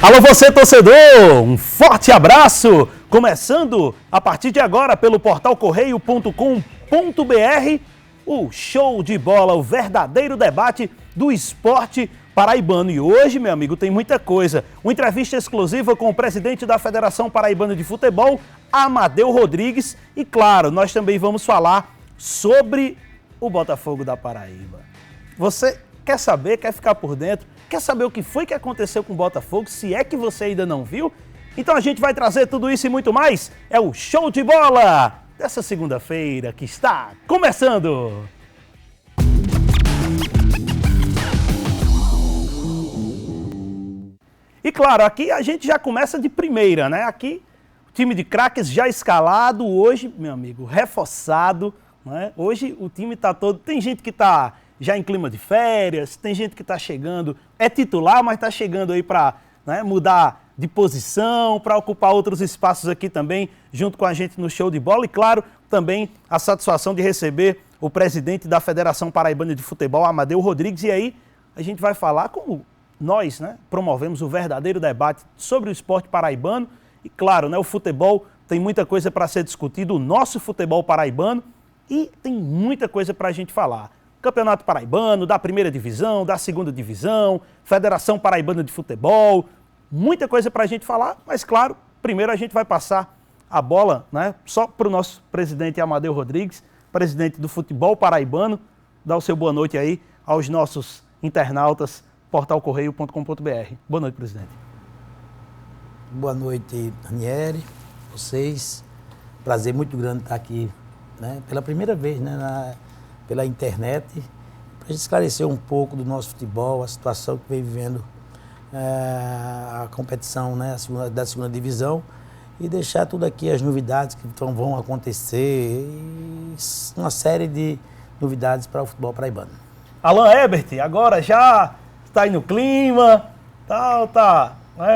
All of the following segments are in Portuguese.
Alô você torcedor, um forte abraço, começando a partir de agora pelo portal correio.com.br, o show de bola, o verdadeiro debate do esporte paraibano. E hoje, meu amigo, tem muita coisa, uma entrevista exclusiva com o presidente da Federação Paraibana de Futebol, Amadeu Rodrigues, e claro, nós também vamos falar sobre o Botafogo da Paraíba. Você quer saber, quer ficar por dentro? Quer saber o que foi que aconteceu com o Botafogo, se é que você ainda não viu? Então a gente vai trazer tudo isso e muito mais. É o Show de Bola dessa segunda-feira que está começando! E claro, aqui a gente já começa de primeira, né? Aqui o time de craques já escalado, hoje, meu amigo, reforçado, né? Hoje o time tá todo... Tem gente que tá já em clima de férias, tem gente que está chegando, é titular, mas está chegando aí para mudar de posição, para ocupar outros espaços aqui também, junto com a gente no Show de Bola. E claro, também a satisfação de receber o presidente da Federação Paraibana de Futebol, Amadeu Rodrigues. E aí a gente vai falar como nós promovemos o verdadeiro debate sobre o esporte paraibano. E claro, o futebol tem muita coisa para ser discutido, o nosso futebol paraibano, e tem muita coisa para a gente falar. Campeonato Paraibano, da primeira divisão, da segunda divisão, Federação Paraibana de Futebol, muita coisa para a gente falar, mas claro, primeiro a gente vai passar a bola só para o nosso presidente Amadeu Rodrigues, presidente do futebol paraibano, dá o seu boa noite aí aos nossos internautas, portalcorreio.com.br. Boa noite, presidente. Boa noite, Ranieri, vocês, prazer muito grande estar aqui, pela primeira vez, pela internet, para esclarecer um pouco do nosso futebol, a situação que vem vivendo a competição da segunda divisão e deixar tudo aqui, as novidades que vão acontecer, e uma série de novidades para o futebol paraibano. Alan Ebert, agora já está aí no clima,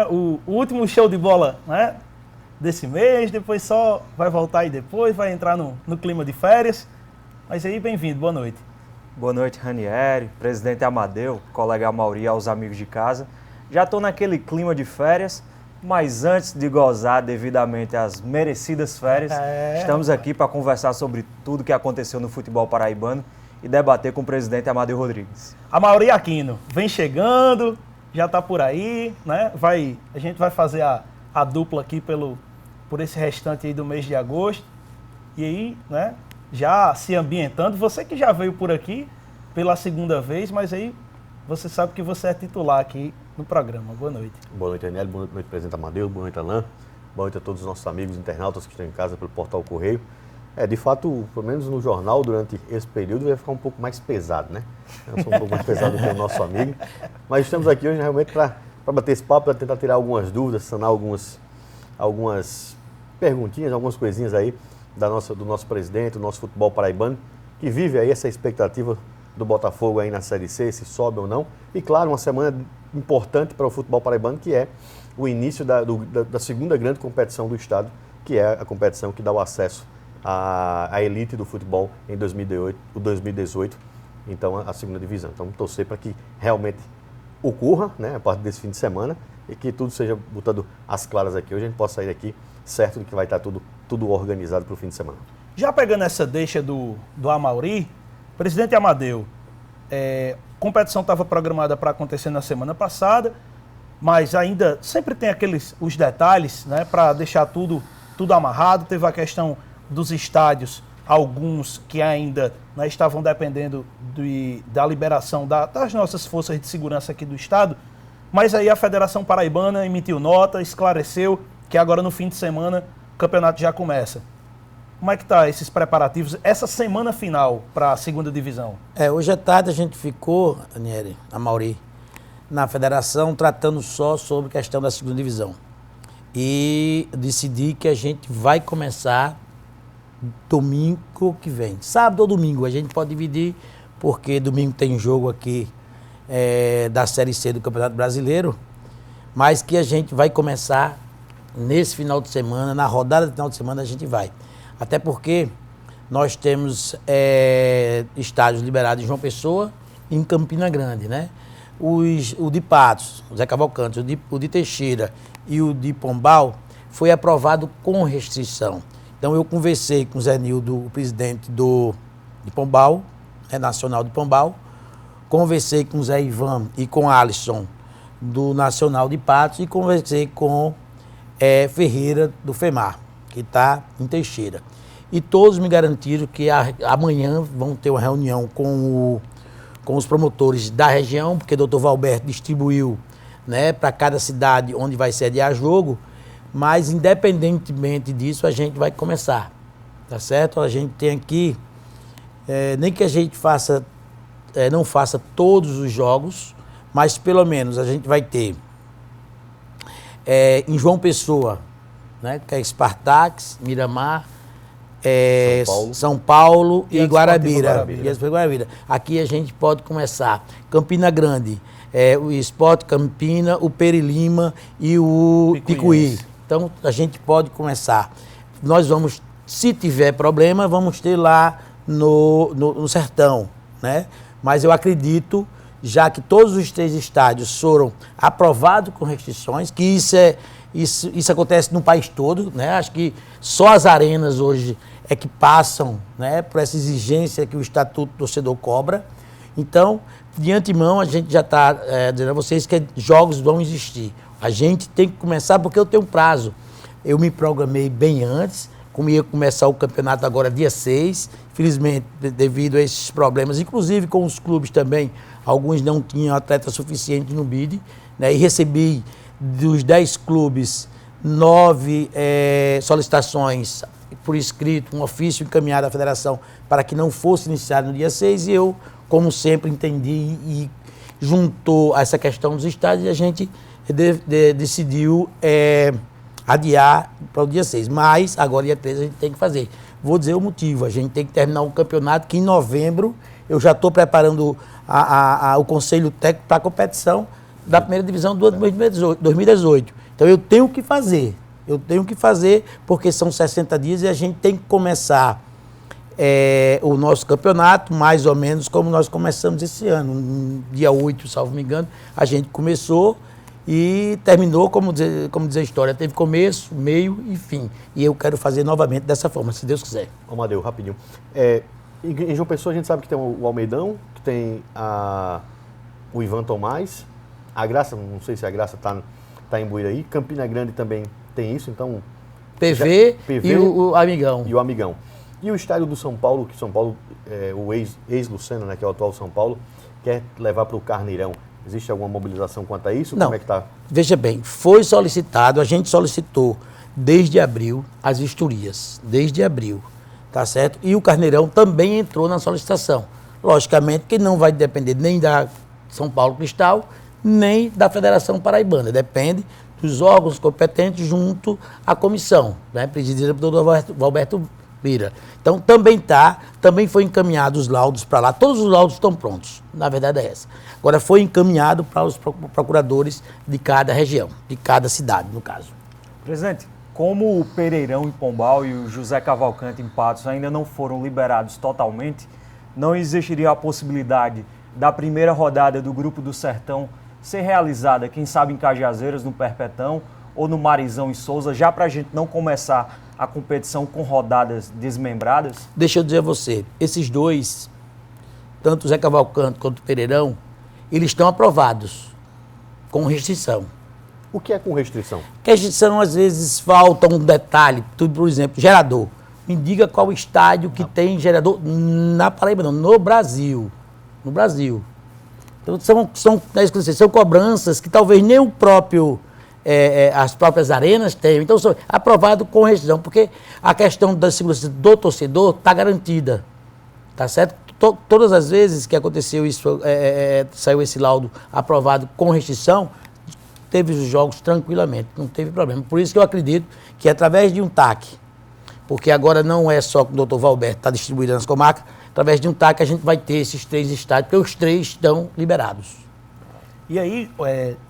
o último show de bola desse mês, depois só vai voltar aí depois, vai entrar no clima de férias. Mas aí, bem-vindo, boa noite. Boa noite, Ranieri, presidente Amadeu, colega Amauri, aos amigos de casa. Já estou naquele clima de férias, mas antes de gozar devidamente as merecidas férias, estamos aqui para conversar sobre tudo que aconteceu no futebol paraibano e debater com o presidente Amadeu Rodrigues. Amauri Aquino, vem chegando, já está por aí, a gente vai fazer a dupla aqui por esse restante aí do mês de agosto. E aí, já se ambientando, você que já veio por aqui pela segunda vez, mas aí você sabe que você é titular aqui no programa. Boa noite. Boa noite, Daniel. Boa noite, presidente Amadeu. Boa noite, Alain. Boa noite a todos os nossos amigos internautas que estão em casa pelo Portal Correio. De fato, pelo menos no jornal, durante esse período, vai ficar um pouco mais pesado, Eu sou um pouco mais pesado do que o nosso amigo. Mas estamos aqui hoje realmente para bater esse papo, para tentar tirar algumas dúvidas, sanar algumas perguntinhas, algumas coisinhas aí do nosso presidente, do nosso futebol paraibano, que vive aí essa expectativa do Botafogo aí na Série C, se sobe ou não. E claro, uma semana importante para o futebol paraibano, que é o início da segunda grande competição do estado, que é a competição que dá o acesso à elite do futebol em 2018, então a segunda divisão. Então torcer para que realmente ocorra, a partir desse fim de semana, e que tudo seja botado às claras aqui. Hoje a gente possa sair daqui certo de que vai estar tudo organizado para o fim de semana. Já pegando essa deixa do Amauri, presidente Amadeu, competição estava programada para acontecer na semana passada, mas ainda sempre tem os detalhes, para deixar tudo amarrado. Teve a questão dos estádios, alguns que ainda estavam dependendo da liberação das nossas forças de segurança aqui do estado, mas aí a Federação Paraibana emitiu nota, esclareceu que agora no fim de semana o campeonato já começa. Como é que tá esses preparativos, essa semana final para a segunda divisão? Hoje à tarde a gente ficou, Daniel, Amauri, na federação tratando só sobre a questão da segunda divisão. E decidi que a gente vai começar domingo que vem. Sábado ou domingo, a gente pode dividir, porque domingo tem jogo aqui da Série C do Campeonato Brasileiro, mas que a gente vai começar nesse final de semana, na rodada de final de semana a gente vai. Até porque nós temos estádios liberados em João Pessoa e em Campina Grande, o de Patos, o Zé Cavalcante, o de Teixeira e o de Pombal foi aprovado com restrição. Então eu conversei com o Zé Nildo, o presidente de Pombal, Nacional de Pombal, conversei com o Zé Ivan e com o Alisson do Nacional de Patos e conversei com Ferreira do FEMAR, que está em Teixeira. E todos me garantiram que amanhã vão ter uma reunião com os promotores da região, porque o doutor Valberto distribuiu, né, para cada cidade onde vai sediar jogo, mas independentemente disso a gente vai começar, tá certo? A gente tem aqui, nem que a gente não faça todos os jogos, mas pelo menos a gente vai ter em João Pessoa, né, que é Spartax, Miramar, São Paulo e Guarabira. Aqui a gente pode começar. Campina Grande, o Sport Campina, o Peri Lima e o Picuí. Então a gente pode começar. Nós vamos, se tiver problema, vamos ter lá no Sertão, né? Mas eu acredito, já que todos os 3 estádios foram aprovados com restrições, que isso acontece no país todo, né? Acho que só as arenas hoje é que passam, né, por essa exigência que o Estatuto do Torcedor cobra. Então, de antemão, a gente já está dizendo a vocês que jogos vão existir. A gente tem que começar porque eu tenho um prazo. Eu me programei bem antes, como ia começar o campeonato agora dia 6, infelizmente, devido a esses problemas, inclusive com os clubes também, alguns não tinham atleta suficiente no BID, né, e recebi dos 10 clubes 9 solicitações por escrito, um ofício encaminhado à federação para que não fosse iniciado no dia 6, e eu, como sempre, entendi e juntou essa questão dos estádios e a gente decidiu adiar para o dia 6. Mas agora, dia 3, a gente tem que fazer. Vou dizer o motivo: a gente tem que terminar um campeonato que em novembro eu já estou preparando o conselho técnico para a competição da primeira divisão do ano 2018. Então eu tenho que fazer. Porque são 60 dias e a gente tem que começar o nosso campeonato mais ou menos como nós começamos esse ano. No dia 8, salvo me engano, a gente começou e terminou, como diz a história, teve começo, meio e fim. E eu quero fazer novamente dessa forma, se Deus quiser. Amadeu, rapidinho. Em João Pessoa a gente sabe que tem o Almeidão, que tem o Ivan Tomás, a Graça, não sei se a Graça está em Buiraí, Campina Grande também tem isso, então... PV e o Amigão. E o Amigão. E o estádio do São Paulo, que São Paulo, o ex-Lucena, né, que é o atual São Paulo, quer levar para o Carneirão. Existe alguma mobilização quanto a isso? Não. Como é que está? Veja bem, foi solicitado, a gente solicitou desde abril as vistorias, desde abril, tá certo? E o Carneirão também entrou na solicitação. Logicamente que não vai depender nem da São Paulo Cristal, nem da Federação Paraibana, depende dos órgãos competentes junto à comissão, né, presidida pelo doutor Valberto Bira. Então também foi encaminhado os laudos para lá, todos os laudos estão prontos, na verdade é essa. Agora foi encaminhado para os procuradores de cada região, de cada cidade, no caso. Presidente, como o Pereirão em Pombal e o José Cavalcante em Patos ainda não foram liberados totalmente, não existiria a possibilidade da primeira rodada do Grupo do Sertão ser realizada, quem sabe em Cajazeiras, no Perpetão ou no Marizão e Souza, já para a gente não começar a competição com rodadas desmembradas? Deixa eu dizer a você, esses dois, tanto o Zé Cavalcante quanto o Pereirão, eles estão aprovados, com restrição. O que é com restrição? Que a restrição, às vezes, falta um detalhe, por exemplo, gerador. Me diga qual estádio que tem gerador na Paraíba, não, no Brasil. No Brasil. Então, são cobranças que talvez nem o próprio, as próprias arenas tenham. Então, são aprovado com restrição, porque a questão da segurança do torcedor está garantida. Tá certo? Todas as vezes que aconteceu isso, saiu esse laudo aprovado com restrição, teve os jogos tranquilamente, não teve problema. Por isso que eu acredito que através de um TAC, porque agora não é só que o doutor Valberto está distribuindo nas comarcas, através de um TAC a gente vai ter esses 3 estádios, porque os 3 estão liberados. E aí,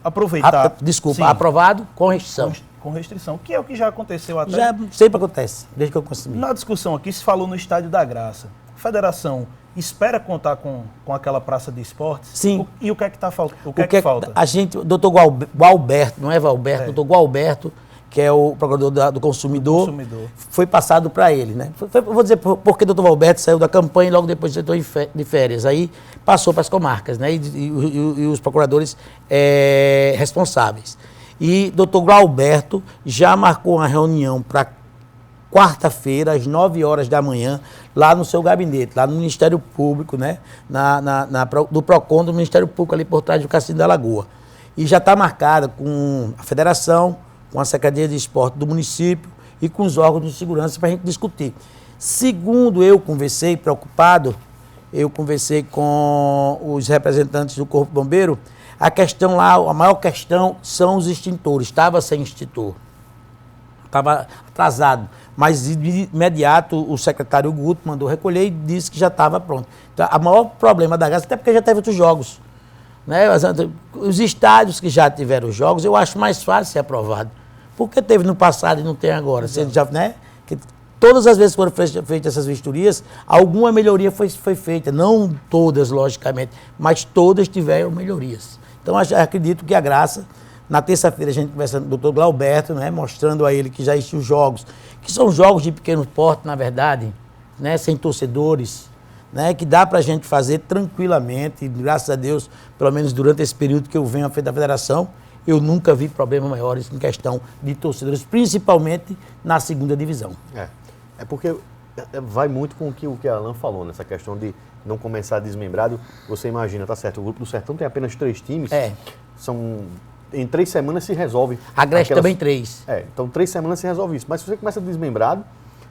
aproveitar... Desculpa, aprovado com restrição. Com restrição, que é o que já aconteceu até... Já sempre acontece, desde que eu consumi. Na discussão aqui se falou no Estádio da Graça. A federação espera contar com aquela praça de esportes? Sim. E o que é que tá faltando? O que é que falta? A gente, o doutor Gualberto, não é Valberto, doutor Gualberto, que é o procurador do consumidor, foi passado para ele, né? Vou dizer porque o doutor Valberto saiu da campanha e logo depois entrou de férias. Aí passou para as comarcas, né? E os procuradores responsáveis. E doutor Gualberto já marcou uma reunião para quarta-feira, às 9 horas da manhã, lá no seu gabinete, lá no Ministério Público, né? Do PROCON do Ministério Público, ali por trás do Cassino da Lagoa. E já está marcada com a federação, com a Secretaria de Esporte do município e com os órgãos de segurança para a gente discutir. Segundo eu conversei, preocupado, eu conversei com os representantes do Corpo Bombeiro, a questão lá, a maior questão são os extintores. Estava sem extintor, estava atrasado, mas de imediato o secretário Guto mandou recolher e disse que já estava pronto. Então, o maior problema da Gás, até porque já teve outros jogos, né? Os estádios que já tiveram jogos, eu acho mais fácil ser aprovado. Porque teve no passado e não tem agora. Você já, né? Que todas as vezes que foram feitas essas vistorias, alguma melhoria foi feita. Não todas, logicamente, mas todas tiveram melhorias. Então, acredito que a Graça, na terça-feira, a gente conversando com o doutor Glauberto, né? Mostrando a ele que já existem os jogos, que são jogos de pequeno porte, na verdade, né? Sem torcedores, né, que dá para a gente fazer tranquilamente, e graças a Deus, pelo menos durante esse período que eu venho à frente da federação, eu nunca vi problemas maiores em questão de torcedores, principalmente na segunda divisão. É porque vai muito com o que a Alan falou, nessa questão de não começar desmembrado. Você imagina, tá certo, o Grupo do Sertão tem apenas 3 times, em 3 semanas se resolve. A Agreste também 3. Então 3 semanas se resolve isso, mas se você começa desmembrado,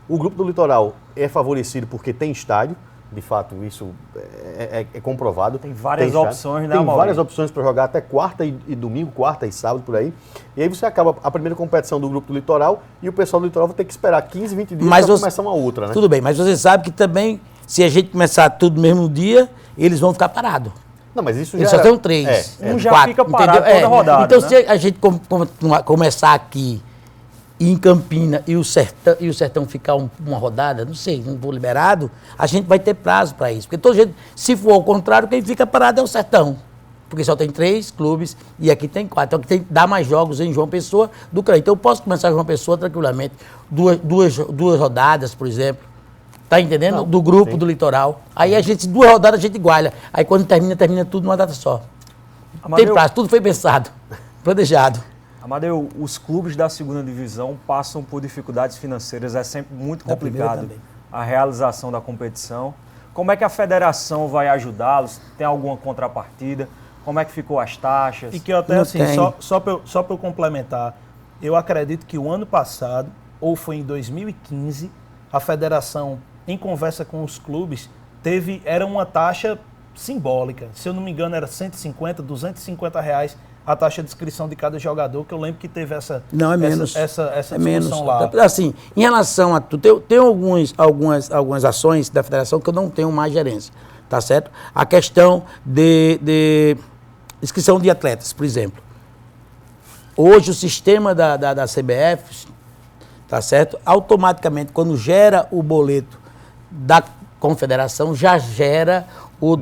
o Grupo do Litoral é favorecido porque tem estádio. De fato, isso é comprovado. Tem várias opções, né, Tem várias opções para jogar até quarta e domingo, quarta e sábado, por aí. E aí você acaba a primeira competição do Grupo do Litoral e o pessoal do Litoral vai ter que esperar 15, 20 dias para começar uma outra, né? Tudo bem, mas você sabe que também, se a gente começar tudo no mesmo dia, eles vão ficar parados. Não, mas isso eles já só tem 3. Um já 4, fica parado entendeu? toda rodada, então, né? se a gente começar aqui e em Campina e o Sertão ficar uma rodada, não sei, não for liberado, a gente vai ter prazo para isso. Porque todo jeito, se for ao contrário, quem fica parado é o Sertão. Porque só tem 3 clubes e aqui tem 4. Então tem que dar mais jogos em João Pessoa do que lá. Então eu posso começar em João Pessoa tranquilamente. Duas rodadas, por exemplo. Tá entendendo? Não, do grupo do Litoral. Aí a gente, 2 rodadas a gente iguala. Aí quando termina tudo numa data só. Amadeu, tem prazo, tudo foi pensado, planejado. Amadeu, os clubes da segunda divisão passam por dificuldades financeiras, é sempre muito complicado a realização da competição. Como é que a federação vai ajudá-los? Tem alguma contrapartida? Como é que ficou as taxas? E que eu até, Não assim, só para eu complementar, eu acredito que o ano passado, ou foi em 2015, a federação, em conversa com os clubes, era uma taxa simbólica. Se eu não me engano, era 150, 250 reais a taxa de inscrição de cada jogador, que eu lembro que teve essa discussão lá. Assim, em relação a tudo, tem algumas ações da federação que eu não tenho mais gerência, tá certo? A questão de inscrição de atletas, por exemplo. Hoje o sistema da CBF, tá certo? Automaticamente, quando gera o boleto da confederação, já gera o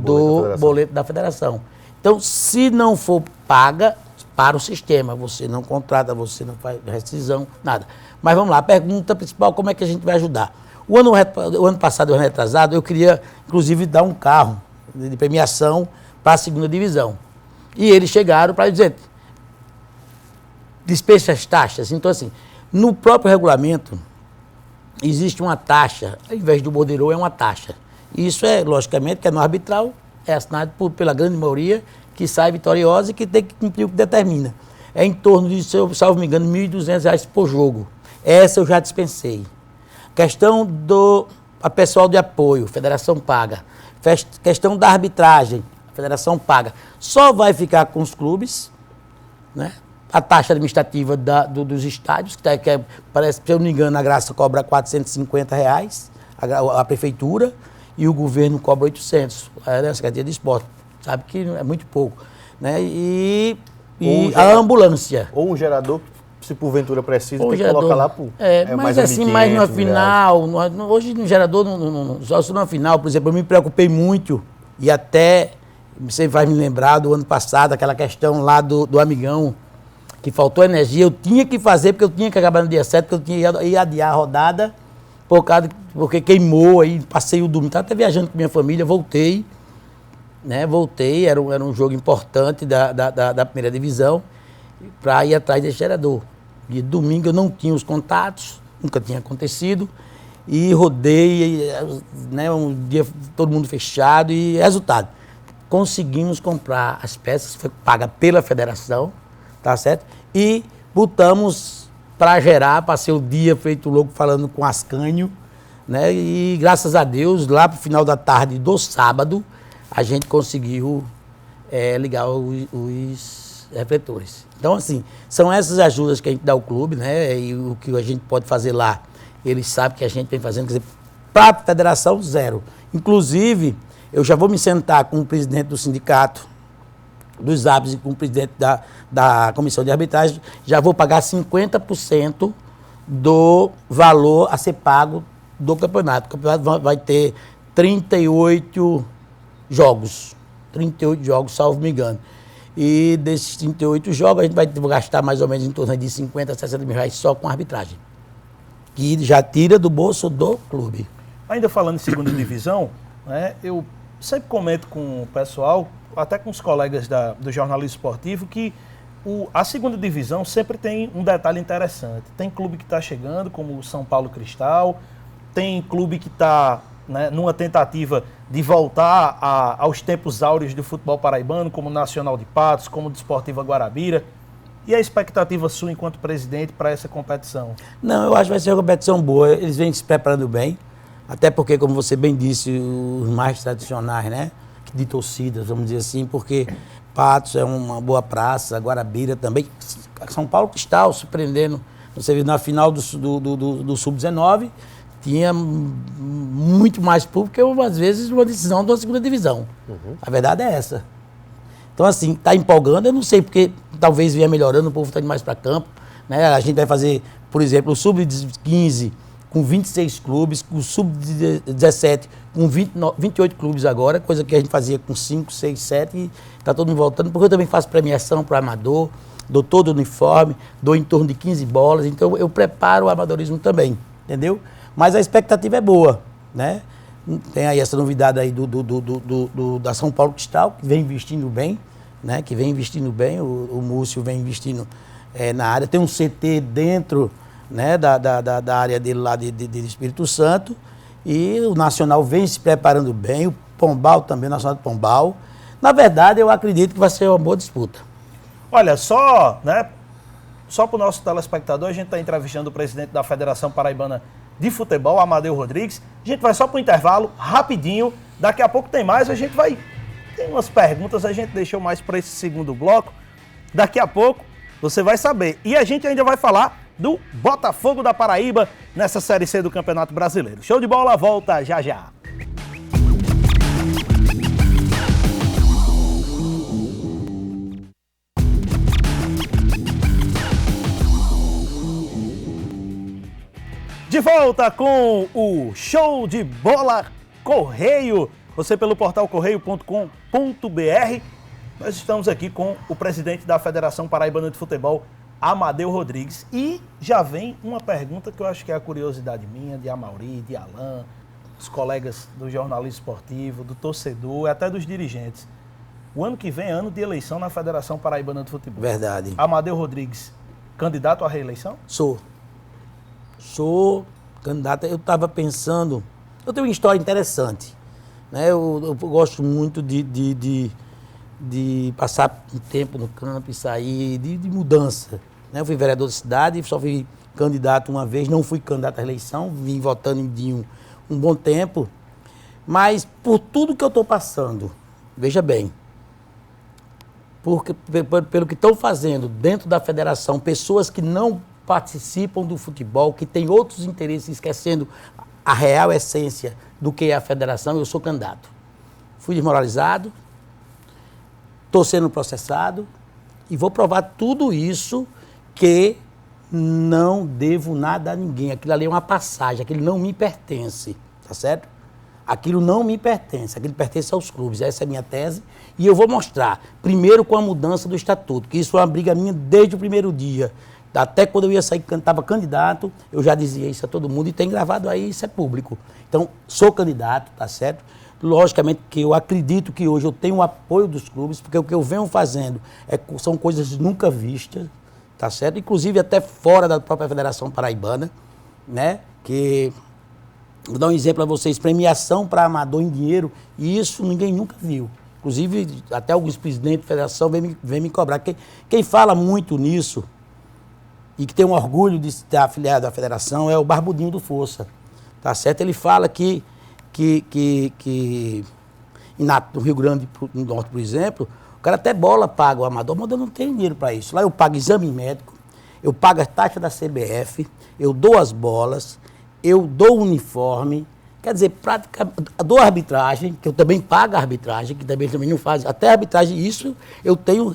boleto da federação. Então, se não for paga, para o sistema, você não contrata, você não faz rescisão, nada. Mas vamos lá, a pergunta principal, como é que a gente vai ajudar? O ano passado, o ano retrasado, eu queria, inclusive, dar um carro de premiação para a segunda divisão. E eles chegaram para dizer, despeja as taxas. Então, assim, no próprio regulamento, existe uma taxa, ao invés do borderô, é uma taxa. Isso é, logicamente, que é no arbitral, é assinado pela grande maioria, que sai vitoriosa e que tem que cumprir o que determina. É em torno de, salvo me engano, R$ 1.200 por jogo. Essa eu já dispensei. Questão do pessoal de apoio, a federação paga. Questão da arbitragem, a federação paga. Só vai ficar com os clubes, né? A taxa administrativa dos estádios, que parece, se eu não me engano, a Graça cobra R$ 450, a prefeitura, e o governo cobra 800, a Secretaria de Esporte. Sabe que é muito pouco. Né? E a ambulância. Ou um gerador se porventura precisa, Ô, tem que gerador, colocar lá pro... mas assim, mais no final, hoje no gerador, só se no final, por exemplo, eu me preocupei muito, e até, você vai me lembrar do ano passado, aquela questão lá do amigão, que faltou energia, eu tinha que fazer, porque eu tinha que acabar no dia 7, porque eu ia adiar a rodada, porque queimou, aí passei o domingo, estava até viajando com minha família, voltei, era um jogo importante da primeira divisão, para ir atrás desse gerador. E domingo eu não tinha os contatos, nunca tinha acontecido, e rodei, um dia todo mundo fechado, e resultado, conseguimos comprar as peças, foi paga pela federação, tá certo? E botamos para gerar, passei o dia feito louco falando com Ascânio, né? E graças a Deus, lá pro final da tarde do sábado, a gente conseguiu ligar os refletores. Então, assim, são essas ajudas que a gente dá ao clube, né? E o que a gente pode fazer lá, eles sabem que a gente vem fazendo, quer dizer, para a federação, zero. Inclusive, eu já vou me sentar com o presidente do sindicato dos árbitros e com o presidente da comissão de arbitragem, já vou pagar 50% do valor a ser pago do campeonato. O campeonato vai ter 38 jogos, salvo me engano. E desses 38 jogos, a gente vai gastar mais ou menos em torno de 50 a 60 mil reais só com arbitragem, que já tira do bolso do clube. Ainda falando em segunda divisão, né, eu sempre comento com o pessoal, até com os colegas do jornalismo esportivo, que a segunda divisão sempre tem um detalhe interessante. Tem clube que está chegando, como o São Paulo Cristal, tem clube que está, né, numa tentativa de voltar aos tempos áureos do futebol paraibano, como o Nacional de Patos, como o Desportiva Guarabira. E a expectativa sua enquanto presidente para essa competição? Não, eu acho que vai ser uma competição boa. Eles vêm se preparando bem, até porque, como você bem disse, os mais tradicionais, né, de torcidas, vamos dizer assim, porque Patos é uma boa praça, Guarabira também, São Paulo Cristal surpreendendo. Você viu na final do Sub-19, tinha muito mais público que, às vezes, uma decisão de uma segunda divisão. A verdade é essa. Então, assim, está empolgando, eu não sei, porque talvez venha melhorando, o povo está indo mais para campo, né? A gente vai fazer, por exemplo, o Sub-15 com 26 clubes, o Sub-17 com 28 clubes agora, coisa que a gente fazia com 5, 6, 7, e está todo mundo voltando, porque eu também faço premiação para o amador, dou todo o uniforme, dou em torno de 15 bolas, então eu preparo o amadorismo também, entendeu? Mas a expectativa é boa, né? Tem aí essa novidade aí da São Paulo Cristal, que vem investindo bem, né? Que vem investindo bem, o Múcio vem investindo na área, tem um CT dentro, né, da área dele lá de Espírito Santo, e o Nacional vem se preparando bem, o Pombal também, o Nacional de Pombal. Na verdade, eu acredito que vai ser uma boa disputa. Olha, só para o nosso telespectador, a gente está entrevistando o presidente da Federação Paraibana de Futebol, Amadeu Rodrigues. A gente vai só para o intervalo, rapidinho, daqui a pouco tem mais, tem umas perguntas, a gente deixou mais para esse segundo bloco, daqui a pouco você vai saber. E a gente ainda vai falar do Botafogo da Paraíba nessa Série C do Campeonato Brasileiro. Show de bola, volta já já. De volta com o Show de Bola Correio. Você pelo portal correio.com.br. Nós estamos aqui com o presidente da Federação Paraibana de Futebol, Amadeu Rodrigues. E já vem uma pergunta que eu acho que é a curiosidade minha, de Amaury, de Alain, dos colegas do jornalismo esportivo, do torcedor e até dos dirigentes. O ano que vem é ano de eleição na Federação Paraibana de Futebol. Verdade. Amadeu Rodrigues, candidato à reeleição? Sou candidato. Eu estava pensando, eu tenho uma história interessante, né? Eu gosto muito de passar um tempo no campo e sair, de mudança, né? Eu fui vereador da cidade, só fui candidato uma vez, não fui candidato à eleição, vim votando em um bom tempo, mas por tudo que eu estou passando, veja bem, pelo que estão fazendo dentro da federação, pessoas que não participam do futebol, que têm outros interesses, esquecendo a real essência do que é a federação, eu sou candidato. Fui desmoralizado, estou sendo processado e vou provar tudo isso que não devo nada a ninguém. Aquilo ali é uma passagem, aquilo não me pertence, tá certo? Aquilo não me pertence, aquilo pertence aos clubes. Essa é a minha tese. E eu vou mostrar, primeiro com a mudança do estatuto, que isso é uma briga minha desde o primeiro dia. Até quando eu ia sair, estava candidato, eu já dizia isso a todo mundo e tem gravado aí, isso é público. Então, sou candidato, tá certo? Logicamente que eu acredito que hoje eu tenho o apoio dos clubes, porque o que eu venho fazendo são coisas nunca vistas, tá certo? Inclusive até fora da própria Federação Paraibana, né? Que, vou dar um exemplo a vocês, premiação para amador em dinheiro, e isso ninguém nunca viu. Inclusive, até alguns presidentes da federação vêm me cobrar. Quem fala muito nisso, e que tem um orgulho de estar afiliado à federação, é o Barbudinho do Força, tá certo? Ele fala que no Rio Grande do Norte, por exemplo, o cara até bola paga o amador, mas eu não tenho dinheiro para isso. Lá eu pago exame médico, eu pago a taxa da CBF, eu dou as bolas, eu dou o uniforme, quer dizer, dou arbitragem, que eu também pago a arbitragem, que também não faz, até a arbitragem, isso eu tenho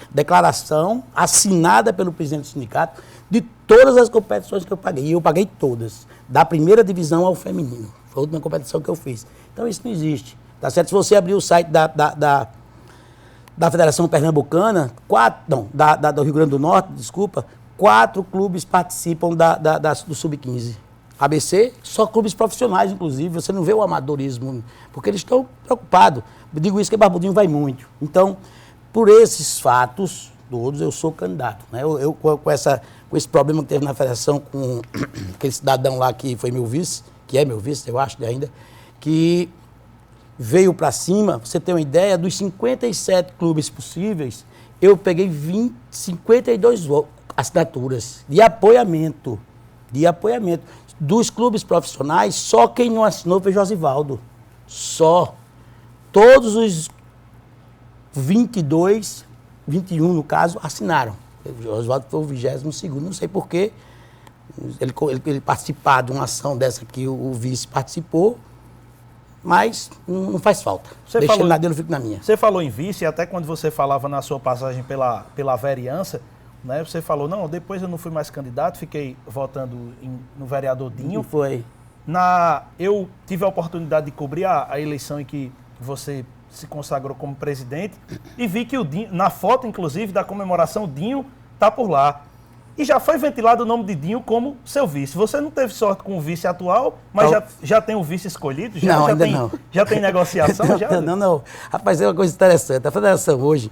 declaração assinada pelo presidente do sindicato de todas as competições que eu paguei, e eu paguei todas, da primeira divisão ao feminino, foi a última competição que eu fiz. Então isso não existe, tá certo? Se você abrir o site da Federação Pernambucana, do Rio Grande do Norte, desculpa, 4 clubes participam do Sub-15. ABC, só clubes profissionais, inclusive, você não vê o amadorismo, porque eles estão preocupados. Eu digo isso que Barbudinho vai muito. Então, por esses fatos todos, eu sou candidato. Né? Eu com esse problema que teve na federação com aquele cidadão lá que foi meu vice, que é meu vice, eu acho ainda, que veio para cima, você tem uma ideia, dos 57 clubes possíveis, eu peguei 52 assinaturas de apoiamento. Dos clubes profissionais, só quem não assinou foi Josivaldo. Só. Todos os 22, 21 no caso, assinaram. O Josivaldo foi o 22º, não sei porquê. Ele participar de uma ação dessa que o vice participou, mas não faz falta. Deixa ele na dele, eu fico na minha. Você falou em vice, e até quando você falava na sua passagem pela vereança, né, você falou, não, depois eu não fui mais candidato, fiquei votando no vereador Dinho. Foi. Eu tive a oportunidade de cobrir a eleição em que você se consagrou como presidente e vi que o Dinho, na foto, inclusive, da comemoração, o Dinho está por lá. E já foi ventilado o nome de Dinho como seu vice. Você não teve sorte com o vice atual, mas já tem o vice escolhido? Já tem negociação? Não. Rapaz, é uma coisa interessante. A federação hoje,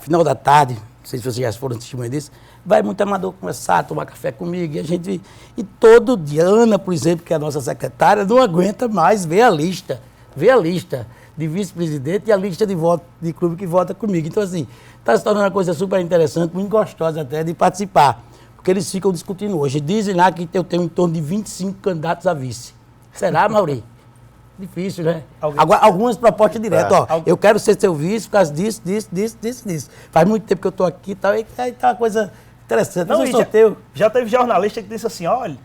final da tarde, não sei se vocês já foram testemunha disso, vai muito amador começar a tomar café comigo, e todo dia, Ana, por exemplo, que é a nossa secretária, não aguenta mais ver a lista de vice-presidente e a lista de clube que vota comigo. Então, assim, está se tornando uma coisa super interessante, muito gostosa até de participar, porque eles ficam discutindo hoje. Dizem lá que eu tenho em torno de 25 candidatos a vice. Será, Mauri? Difícil, né? Algumas propostas diretas, eu quero ser seu vice por causa disso. Faz muito tempo que eu estou aqui e tal, e tá uma coisa interessante. Não, já teve jornalista que disse assim, olha,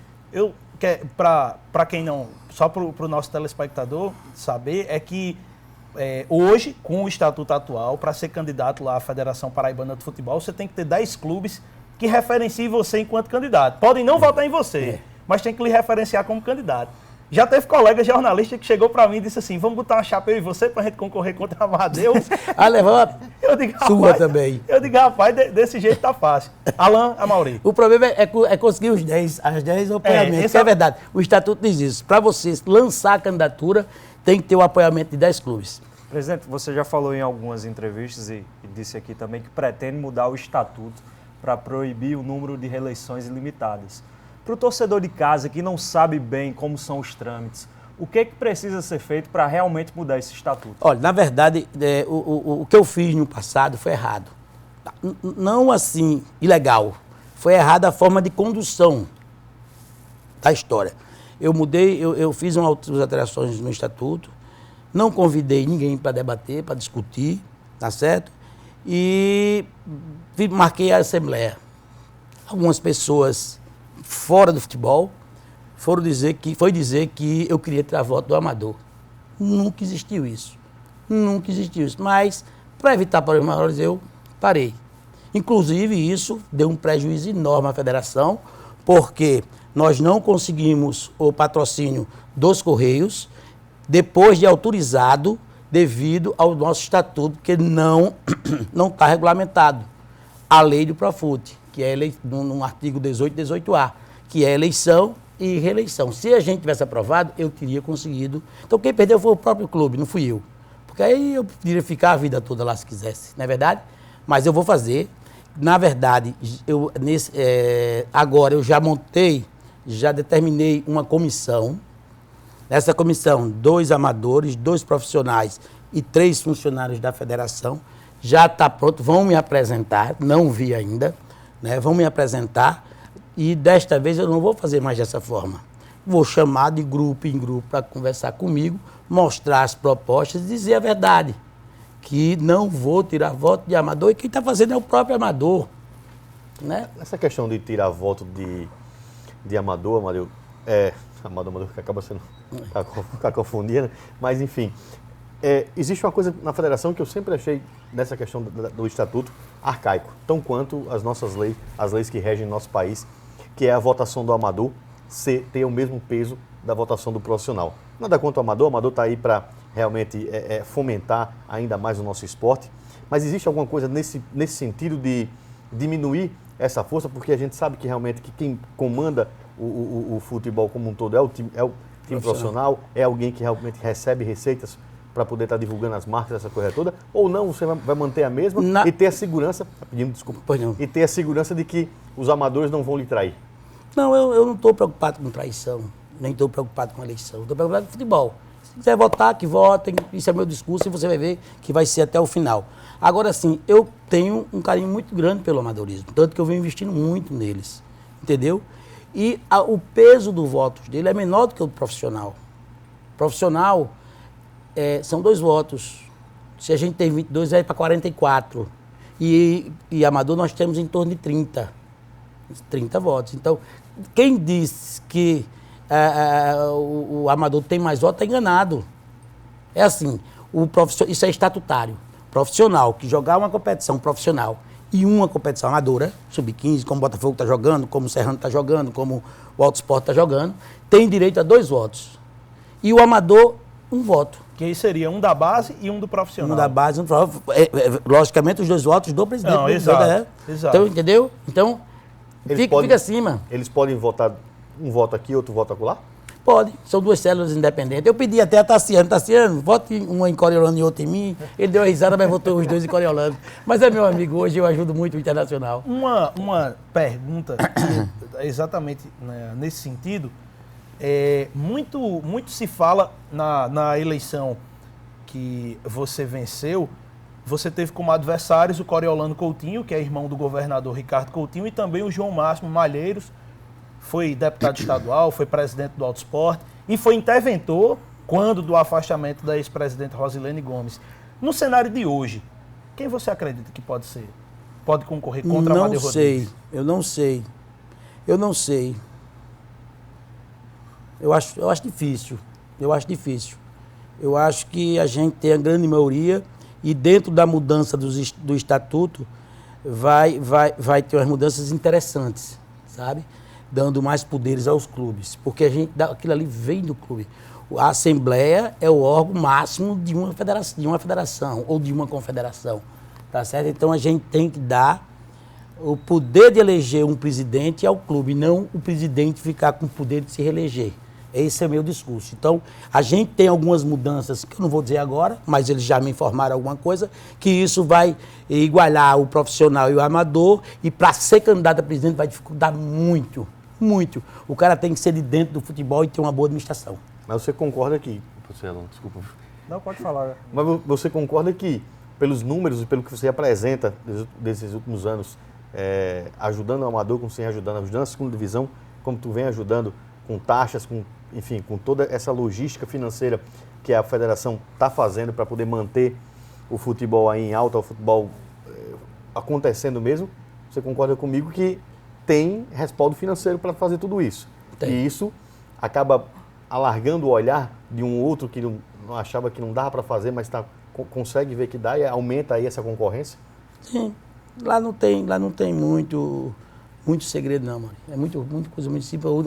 para quem não, só para o nosso telespectador saber, é que hoje, com o estatuto atual, para ser candidato lá à Federação Paraibana de Futebol, você tem que ter 10 clubes que referenciem você enquanto candidato. Podem não votar em você, mas tem que lhe referenciar como candidato. Já teve colega jornalista que chegou para mim e disse assim, vamos botar uma chapa eu e você para a gente concorrer contra Amadeus. Levanta. Eu digo, sua também. Eu digo, rapaz, desse jeito tá fácil. Alain, Amauri. O problema é conseguir as 10 apoiamentos. Isso é verdade. O estatuto diz isso. Para você lançar a candidatura, tem que ter o apoiamento de 10 clubes. Presidente, você já falou em algumas entrevistas e disse aqui também que pretende mudar o estatuto para proibir o número de reeleições ilimitadas. Para o torcedor de casa que não sabe bem como são os trâmites, o que precisa ser feito para realmente mudar esse estatuto? Olha, na verdade, o que eu fiz no passado foi errado. Não assim, ilegal. Foi errada a forma de condução da história. Eu fiz umas alterações no estatuto, não convidei ninguém para debater, para discutir, tá certo? E marquei a assembleia. Algumas pessoas fora do futebol foi dizer que eu queria tirar voto do amador. Nunca existiu isso. Mas, para evitar problemas maiores, eu parei. Inclusive, isso deu um prejuízo enorme à federação, porque nós não conseguimos o patrocínio dos Correios, depois de autorizado, devido ao nosso estatuto, porque não está regulamentado. A lei do Profut, que é no artigo 18, 18A, que é eleição e reeleição. Se a gente tivesse aprovado, eu teria conseguido. Então, quem perdeu foi o próprio clube, não fui eu. Porque aí eu poderia ficar a vida toda lá se quisesse, não é verdade? Mas eu vou fazer. Na verdade, agora eu já montei, já determinei uma comissão. Nessa comissão, 2 amadores, 2 profissionais e 3 funcionários da federação. Já está pronto, vão me apresentar, não vi ainda, né? Vão me apresentar e desta vez eu não vou fazer mais dessa forma. Vou chamar de grupo em grupo para conversar comigo, mostrar as propostas e dizer a verdade. Que não vou tirar voto de amador e quem está fazendo é o próprio amador. Né? Essa questão de tirar voto de amador, amador que acaba sendo cacofonia, né? Mas enfim, existe uma coisa na federação que eu sempre achei nessa questão do estatuto arcaico, tão quanto as nossas leis, as leis que regem nosso país, que é a votação do amador ter o mesmo peso da votação do profissional. Nada contra o amador está aí para realmente fomentar ainda mais o nosso esporte, mas existe alguma coisa nesse sentido de diminuir essa força, porque a gente sabe que realmente quem comanda o futebol como um todo é o time profissional, é alguém que realmente recebe receitas para poder estar divulgando as marcas, essa coisa toda, ou não, você vai manter a mesma e ter a segurança, pedindo desculpa, e ter a segurança de que os amadores não vão lhe trair. Não, eu não estou preocupado com traição, nem estou preocupado com eleição, estou preocupado com futebol. Se quiser votar, que votem, isso é meu discurso e você vai ver que vai ser até o final. Agora sim, eu tenho um carinho muito grande pelo amadorismo, tanto que eu venho investindo muito neles, entendeu? E o peso do voto dele é menor do que o profissional. Profissional são 2 votos. Se a gente tem 22, vai para 44. E amador nós temos em torno de 30 votos. Então, quem diz que o amador tem mais votos está enganado. É assim, isso é estatutário. Profissional, que jogar uma competição profissional e uma competição amadora, sub-15, como o Botafogo está jogando, como o Serrano está jogando, como o Alto Sport está jogando, tem direito a 2 votos. E o amador, 1 voto. Que aí seria um da base e um do profissional. Um da base e um do profissional. Logicamente, os 2 votos do presidente. Não, exato. Então, entendeu? Então, fica acima. Eles podem votar um voto aqui, outro voto acolá? Pode, são 2 células independentes. Eu pedi até a Tassiano, vote uma em Coriolano e outra em mim. Ele deu uma risada, mas votou os 2 em Coriolano. Mas é meu amigo hoje, eu ajudo muito o Internacional. Uma pergunta, exatamente, né, nesse sentido, muito se fala na eleição que você venceu, você teve como adversários o Coriolano Coutinho, que é irmão do governador Ricardo Coutinho, e também o João Máximo Malheiros, foi deputado estadual, foi presidente do Alto Sport e foi interventor quando do afastamento da ex-presidente Rosilene Gomes. No cenário de hoje, quem você acredita que pode ser? Pode concorrer contra a Amadeu Rodrigues? Eu não sei. Eu acho difícil. Eu acho que a gente tem a grande maioria e dentro da mudança do estatuto vai ter umas mudanças interessantes, sabe? Dando mais poderes aos clubes, porque aquilo ali vem do clube. A Assembleia é o órgão máximo de uma federação ou de uma confederação, tá certo? Então a gente tem que dar o poder de eleger um presidente ao clube, não o presidente ficar com o poder de se reeleger. Esse é o meu discurso. Então, a gente tem algumas mudanças, que eu não vou dizer agora, mas eles já me informaram alguma coisa, que isso vai igualar o profissional e o amador, e para ser candidato a presidente vai dificultar muito. O cara tem que ser de dentro do futebol e ter uma boa administração. Mas você concorda que... Desculpa. Não, pode falar. Mas você concorda que, pelos números e pelo que você apresenta desses últimos anos, ajudando o amador, como você vem ajudando a segunda divisão, como tu vem ajudando com taxas, com toda essa logística financeira que a federação está fazendo para poder manter o futebol aí em alta, o futebol acontecendo mesmo, você concorda comigo que tem respaldo financeiro para fazer tudo isso? Tem. E isso acaba alargando o olhar de um outro que não achava que não dava para fazer, mas consegue ver que dá e aumenta aí essa concorrência? Sim. Lá não tem muito segredo, não, mano. É muita coisa muito simples. O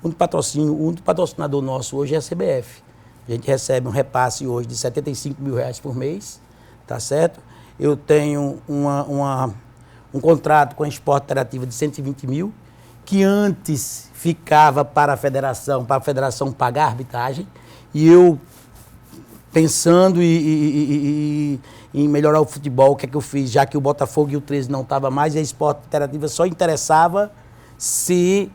único patrocinador nosso hoje é a CBF. A gente recebe um repasse hoje de R$75 mil por mês, tá certo? Eu tenho um contrato com a Esporte Interativa de 120 mil, que antes ficava para a federação pagar a arbitragem, e eu, pensando em melhorar o futebol, o que é que eu fiz? Já que o Botafogo e o 13 não estavam mais, e a Esporte Interativa só interessava se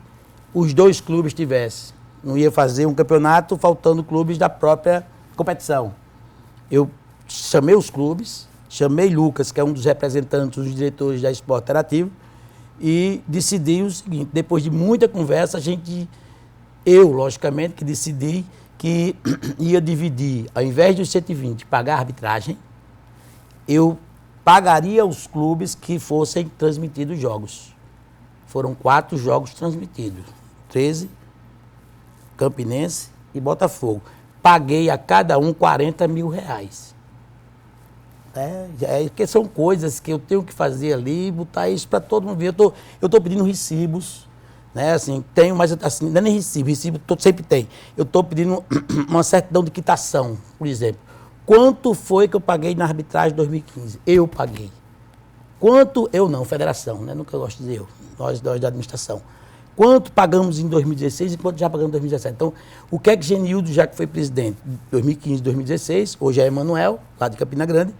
os dois clubes tivessem. Não ia fazer um campeonato faltando clubes da própria competição. Eu chamei os clubes, chamei Lucas, que é um dos representantes, dos diretores da Esporte Interativo, e decidi o seguinte: depois de muita conversa, eu, logicamente, que decidi que ia dividir, ao invés dos 120 pagar a arbitragem, eu pagaria os clubes que fossem transmitidos jogos. Foram 4 jogos transmitidos, 13, Campinense e Botafogo. Paguei a cada um R$40 mil. Porque são coisas que eu tenho que fazer ali, botar isso para todo mundo ver. Eu estou pedindo recibos, né? Assim, tenho, mas assim, não é nem recibo sempre tem. Eu estou pedindo uma certidão de quitação, por exemplo. Quanto foi que eu paguei na arbitragem de 2015? Eu paguei. Quanto? Eu não, federação, né? Nunca gosto de dizer eu, nós da administração. Quanto pagamos em 2016 e quanto já pagamos em 2017? Então, o que é que Genildo, já que foi presidente em 2015 e 2016, hoje é Emanuel, lá de Campina Grande,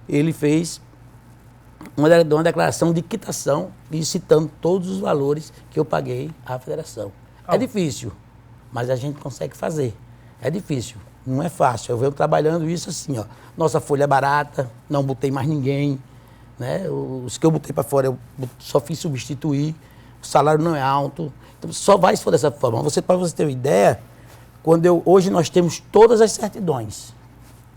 ele fez uma declaração de quitação e citando todos os valores que eu paguei à federação. É difícil, mas a gente consegue fazer. É difícil, não é fácil. Eu venho trabalhando isso assim, ó. Nossa folha é barata, não botei mais ninguém, né? Os que eu botei para fora eu só fiz substituir, o salário não é alto. Então, só vai se for dessa forma. Para você ter uma ideia, hoje nós temos todas as certidões,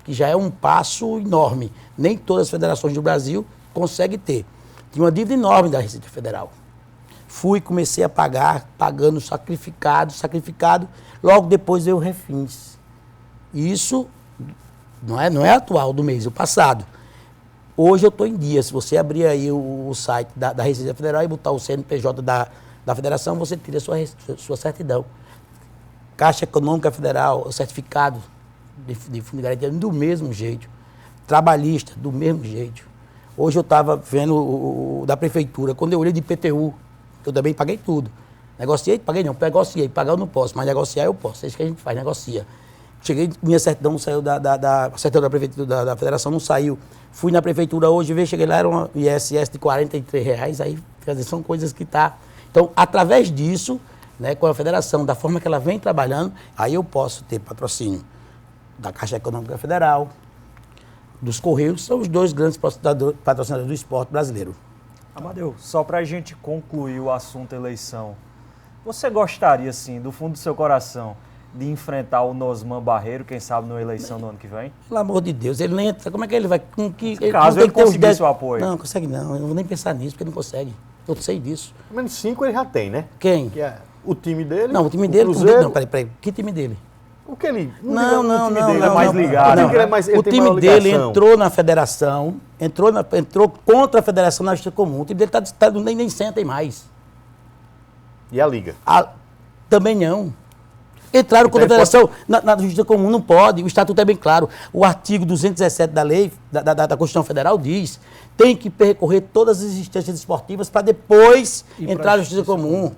que já é um passo enorme. Nem todas as federações do Brasil conseguem ter. Tinha uma dívida enorme da Receita Federal. Comecei a pagar, pagando sacrificado. Logo depois eu refiz. Isso não é atual do mês, é o passado. Hoje eu estou em dia. Se você abrir aí o site da Receita Federal e botar o CNPJ da federação, você tira a sua certidão. Caixa Econômica Federal, o certificado de fundo de garantia, do mesmo jeito. Trabalhista, do mesmo jeito. Hoje eu estava vendo o da prefeitura, quando eu olhei de IPTU, eu também paguei tudo. Negociei, paguei não, negociei, pagar eu não posso, mas negociar eu posso, é isso que a gente faz, negocia. Cheguei, minha certidão saiu a certidão da prefeitura, da federação não saiu. Fui na prefeitura hoje, cheguei lá, era uma ISS de R$43, aí são coisas que tá. Então, através disso, né, com a federação, da forma que ela vem trabalhando, aí eu posso ter patrocínio da Caixa Econômica Federal, dos Correios, são os 2 grandes patrocinadores do esporte brasileiro. Amadeu, só para a gente concluir o assunto eleição, você gostaria, assim, do fundo do seu coração, de enfrentar o Nosman Barreiro, quem sabe, na eleição do ano que vem? Pelo amor de Deus, ele nem entra. Como é que ele vai? Caso ele conseguisse o apoio. Não, consegue não. Eu não vou nem pensar nisso, porque ele não consegue. Eu sei disso. Pelo menos 5 ele já tem, né? Quem? Que é o time dele. Não, o time dele. Cruzeiro. Não, peraí. Que time dele? O que ele. Não, o time dele é mais ligado. O time dele entrou na federação, entrou contra a federação na justiça comum. O time dele nem sentem mais. E a liga? Também não. Entraram contra a federação na justiça comum, não pode. O estatuto é bem claro. O artigo 217 da lei, da Constituição Federal diz, tem que percorrer todas as instâncias esportivas para depois entrar na justiça comum.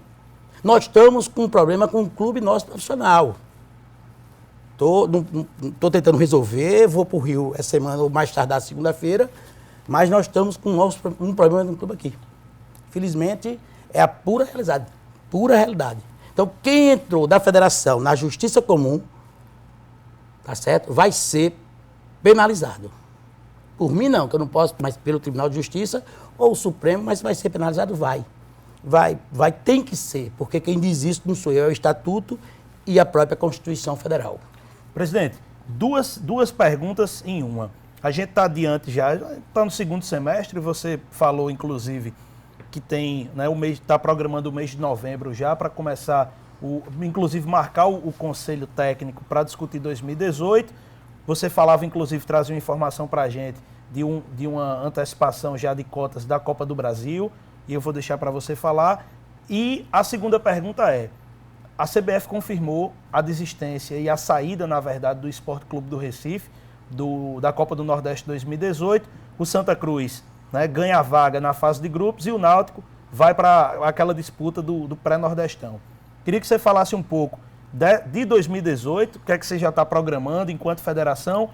Nós estamos com um problema com o clube nosso profissional. Estou tentando resolver, vou para o Rio essa semana, ou mais tardar segunda-feira, mas nós estamos com um problema no clube aqui. Felizmente, é a pura realidade. Então, quem entrou da federação na justiça comum, tá certo, vai ser penalizado. Por mim não, que eu não posso, mas pelo Tribunal de Justiça ou o Supremo, mas vai ser penalizado, tem que ser, porque quem diz isso não sou eu, é o Estatuto e a própria Constituição Federal. Presidente, duas perguntas em uma. A gente está adiante já, está no segundo semestre, você falou, inclusive, que tem, né, está programando o mês de novembro já para começar, inclusive, marcar o Conselho Técnico para discutir 2018. Você falava, inclusive, trazia uma informação para a gente de uma antecipação já de cotas da Copa do Brasil, e eu vou deixar para você falar. E a segunda pergunta é, a CBF confirmou a desistência e a saída, na verdade, do Sport Clube do Recife, da Copa do Nordeste 2018. O Santa Cruz, né, ganha a vaga na fase de grupos e o Náutico vai para aquela disputa do pré-nordestão. Queria que você falasse um pouco de 2018, o que é que você já está programando enquanto federação,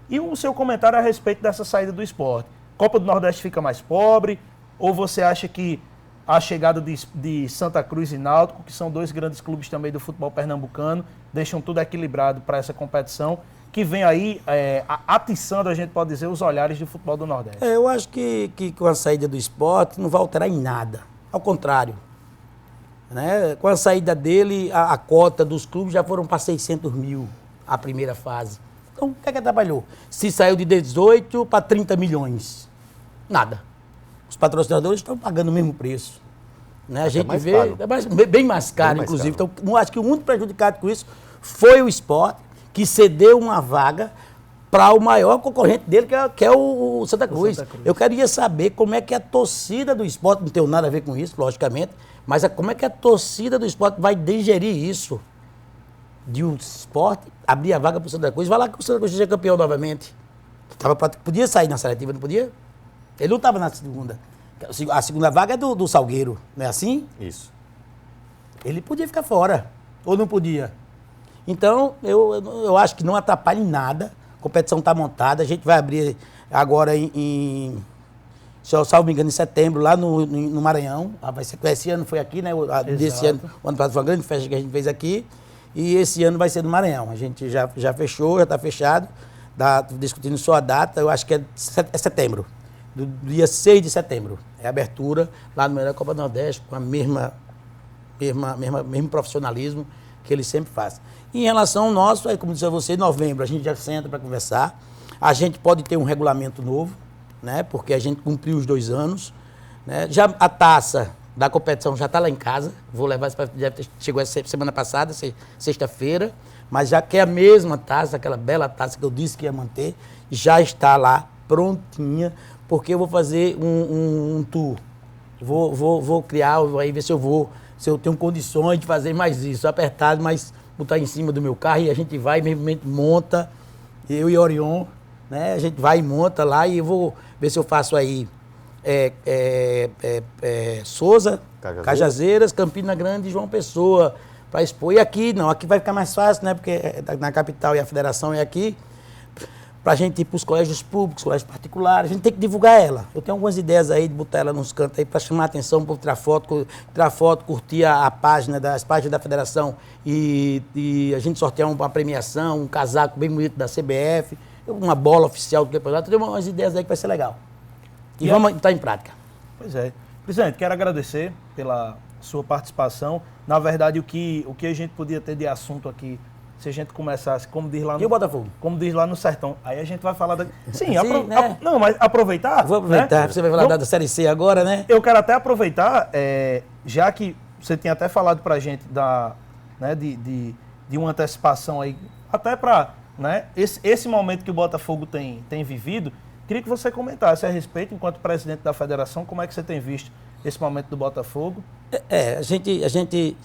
e o seu comentário a respeito dessa saída do esporte. Copa do Nordeste fica mais pobre, ou você acha que a chegada de Santa Cruz e Náutico, que são dois grandes clubes também do futebol pernambucano, deixam tudo equilibrado para essa competição, que vem aí atiçando, a gente pode dizer, os olhares do futebol do Nordeste? Eu acho que com a saída do esporte não vai alterar em nada. Ao contrário. Né? Com a saída dele, a cota dos clubes já foram para 600 mil a primeira fase. Então, o que é que atrapalhou? Se saiu de 18 para 30 milhões. Nada. Os patrocinadores estão pagando o mesmo preço. Né? A gente vê bem mais caro, inclusive. Então, eu acho que o único prejudicado com isso foi o esporte, que cedeu uma vaga para o maior concorrente dele, que é o Santa Cruz. Eu queria saber como é que a torcida do esporte, não tem nada a ver com isso, logicamente, mas como é que a torcida do esporte vai digerir isso? De um esporte abrir a vaga para o Santa Cruz, vai lá que o Santa Cruz seja campeão novamente. Podia sair na seletiva, não podia? Ele não estava na segunda. A segunda vaga é do Salgueiro, não é assim? Isso. Ele podia ficar fora, ou não podia? Então, eu acho que não atrapalha em nada. A competição está montada, a gente vai abrir agora se eu salvo me engano, em setembro, lá no Maranhão. Esse ano foi aqui, né? Desse ano, o ano passado foi uma grande festa que a gente fez aqui. E esse ano vai ser no Maranhão. A gente já fechou, já está fechado. Discutindo só a data, eu acho que é setembro. Do dia 6 de setembro. É a abertura lá no meio da Copa do Nordeste, com a mesmo profissionalismo que ele sempre faz. Em relação ao nosso, como disse a você, em novembro a gente já senta para conversar. A gente pode ter um regulamento novo, né? Porque a gente cumpriu os 2 anos. Né? Já a taça da competição já está lá em casa. Vou levar isso para... Chegou essa semana passada, sexta-feira. Mas já que é a mesma taça, aquela bela taça que eu disse que ia manter, já está lá, prontinha, porque eu vou fazer um tour. Vou criar, aí ver se eu tenho condições de fazer mais isso, apertado, mas botar em cima do meu carro e a gente vai, mesmo monta, eu e Orion, né? A gente vai e monta lá e eu vou ver se eu faço aí Souza, Cajazeiras, Campina Grande e João Pessoa, para expor. E aqui, não, aqui vai ficar mais fácil, né? Porque na capital e a federação é aqui, para a gente ir para os colégios públicos, colégios particulares, a gente tem que divulgar ela. Eu tenho algumas ideias aí de botar ela nos cantos aí para chamar a atenção, para tirar foto, curtir a página, as páginas da federação e a gente sortear uma premiação, um casaco bem bonito da CBF, uma bola oficial do campeonato. Tem umas ideias aí que vai ser legal. E vamos estar em prática. Pois é. Presidente, quero agradecer pela sua participação. Na verdade, o que a gente podia ter de assunto aqui, se a gente começasse, como diz lá no... E o Botafogo? Como diz lá no Sertão. Aí a gente vai falar da... Sim, né? Não, mas aproveitar... Vou aproveitar, né? Você vai falar da Série C agora, né? Eu quero até aproveitar, já que você tinha até falado pra gente de uma antecipação aí, até para, né, esse momento que o Botafogo tem vivido, queria que você comentasse a respeito, enquanto presidente da federação, como é que você tem visto esse momento do Botafogo? A gente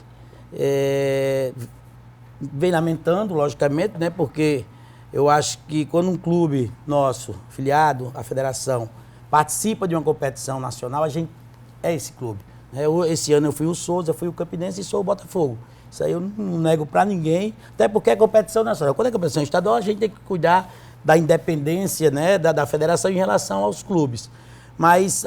vem lamentando, logicamente, né? Porque eu acho que quando um clube nosso, filiado à federação, participa de uma competição nacional, a gente é esse clube. Esse ano eu fui o Souza, fui o Campinense e sou o Botafogo. Isso aí eu não nego para ninguém, até porque é competição nacional. Quando é competição estadual, a gente tem que cuidar da independência, né, da federação em relação aos clubes. Mas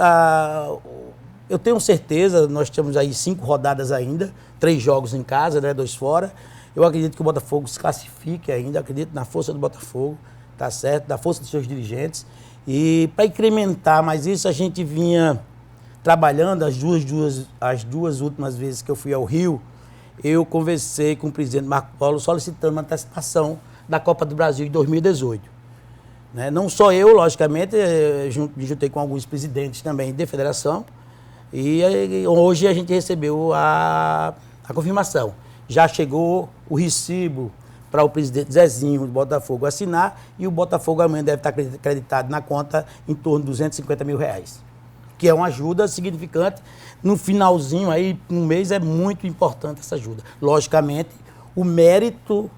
eu tenho certeza, nós temos aí 5 rodadas ainda, 3 jogos em casa, né, 2 fora. Eu acredito que o Botafogo se classifique ainda, acredito na força do Botafogo, tá certo? Da força dos seus dirigentes. E para incrementar mais isso, a gente vinha trabalhando as duas últimas vezes que eu fui ao Rio, eu conversei com o presidente Marco Polo solicitando uma antecipação da Copa do Brasil de 2018. Né? Não só eu, logicamente, me juntei com alguns presidentes também de federação, e hoje a gente recebeu a confirmação. Já chegou o recibo para o presidente Zezinho do Botafogo assinar, e o Botafogo amanhã deve estar acreditado na conta em torno de 250 mil reais, que é uma ajuda significante. No finalzinho, aí, no mês, é muito importante essa ajuda. Logicamente, o mérito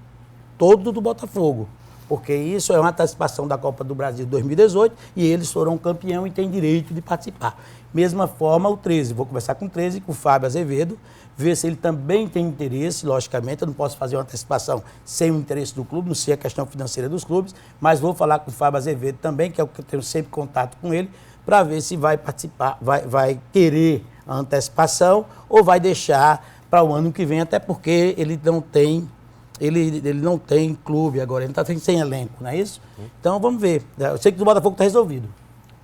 todo do Botafogo, porque isso é uma antecipação da Copa do Brasil 2018 e eles foram campeão e têm direito de participar. Mesma forma o 13, vou conversar com o 13, com o Fábio Azevedo, ver se ele também tem interesse. Logicamente, eu não posso fazer uma antecipação sem o interesse do clube, não sei a questão financeira dos clubes, mas vou falar com o Fábio Azevedo também, que é o que eu tenho sempre contato com ele, para ver se vai participar, vai querer a antecipação ou vai deixar para o ano que vem, até porque ele não tem clube agora, ele está sem elenco, não é isso? Então vamos ver. Eu sei que o Botafogo está resolvido.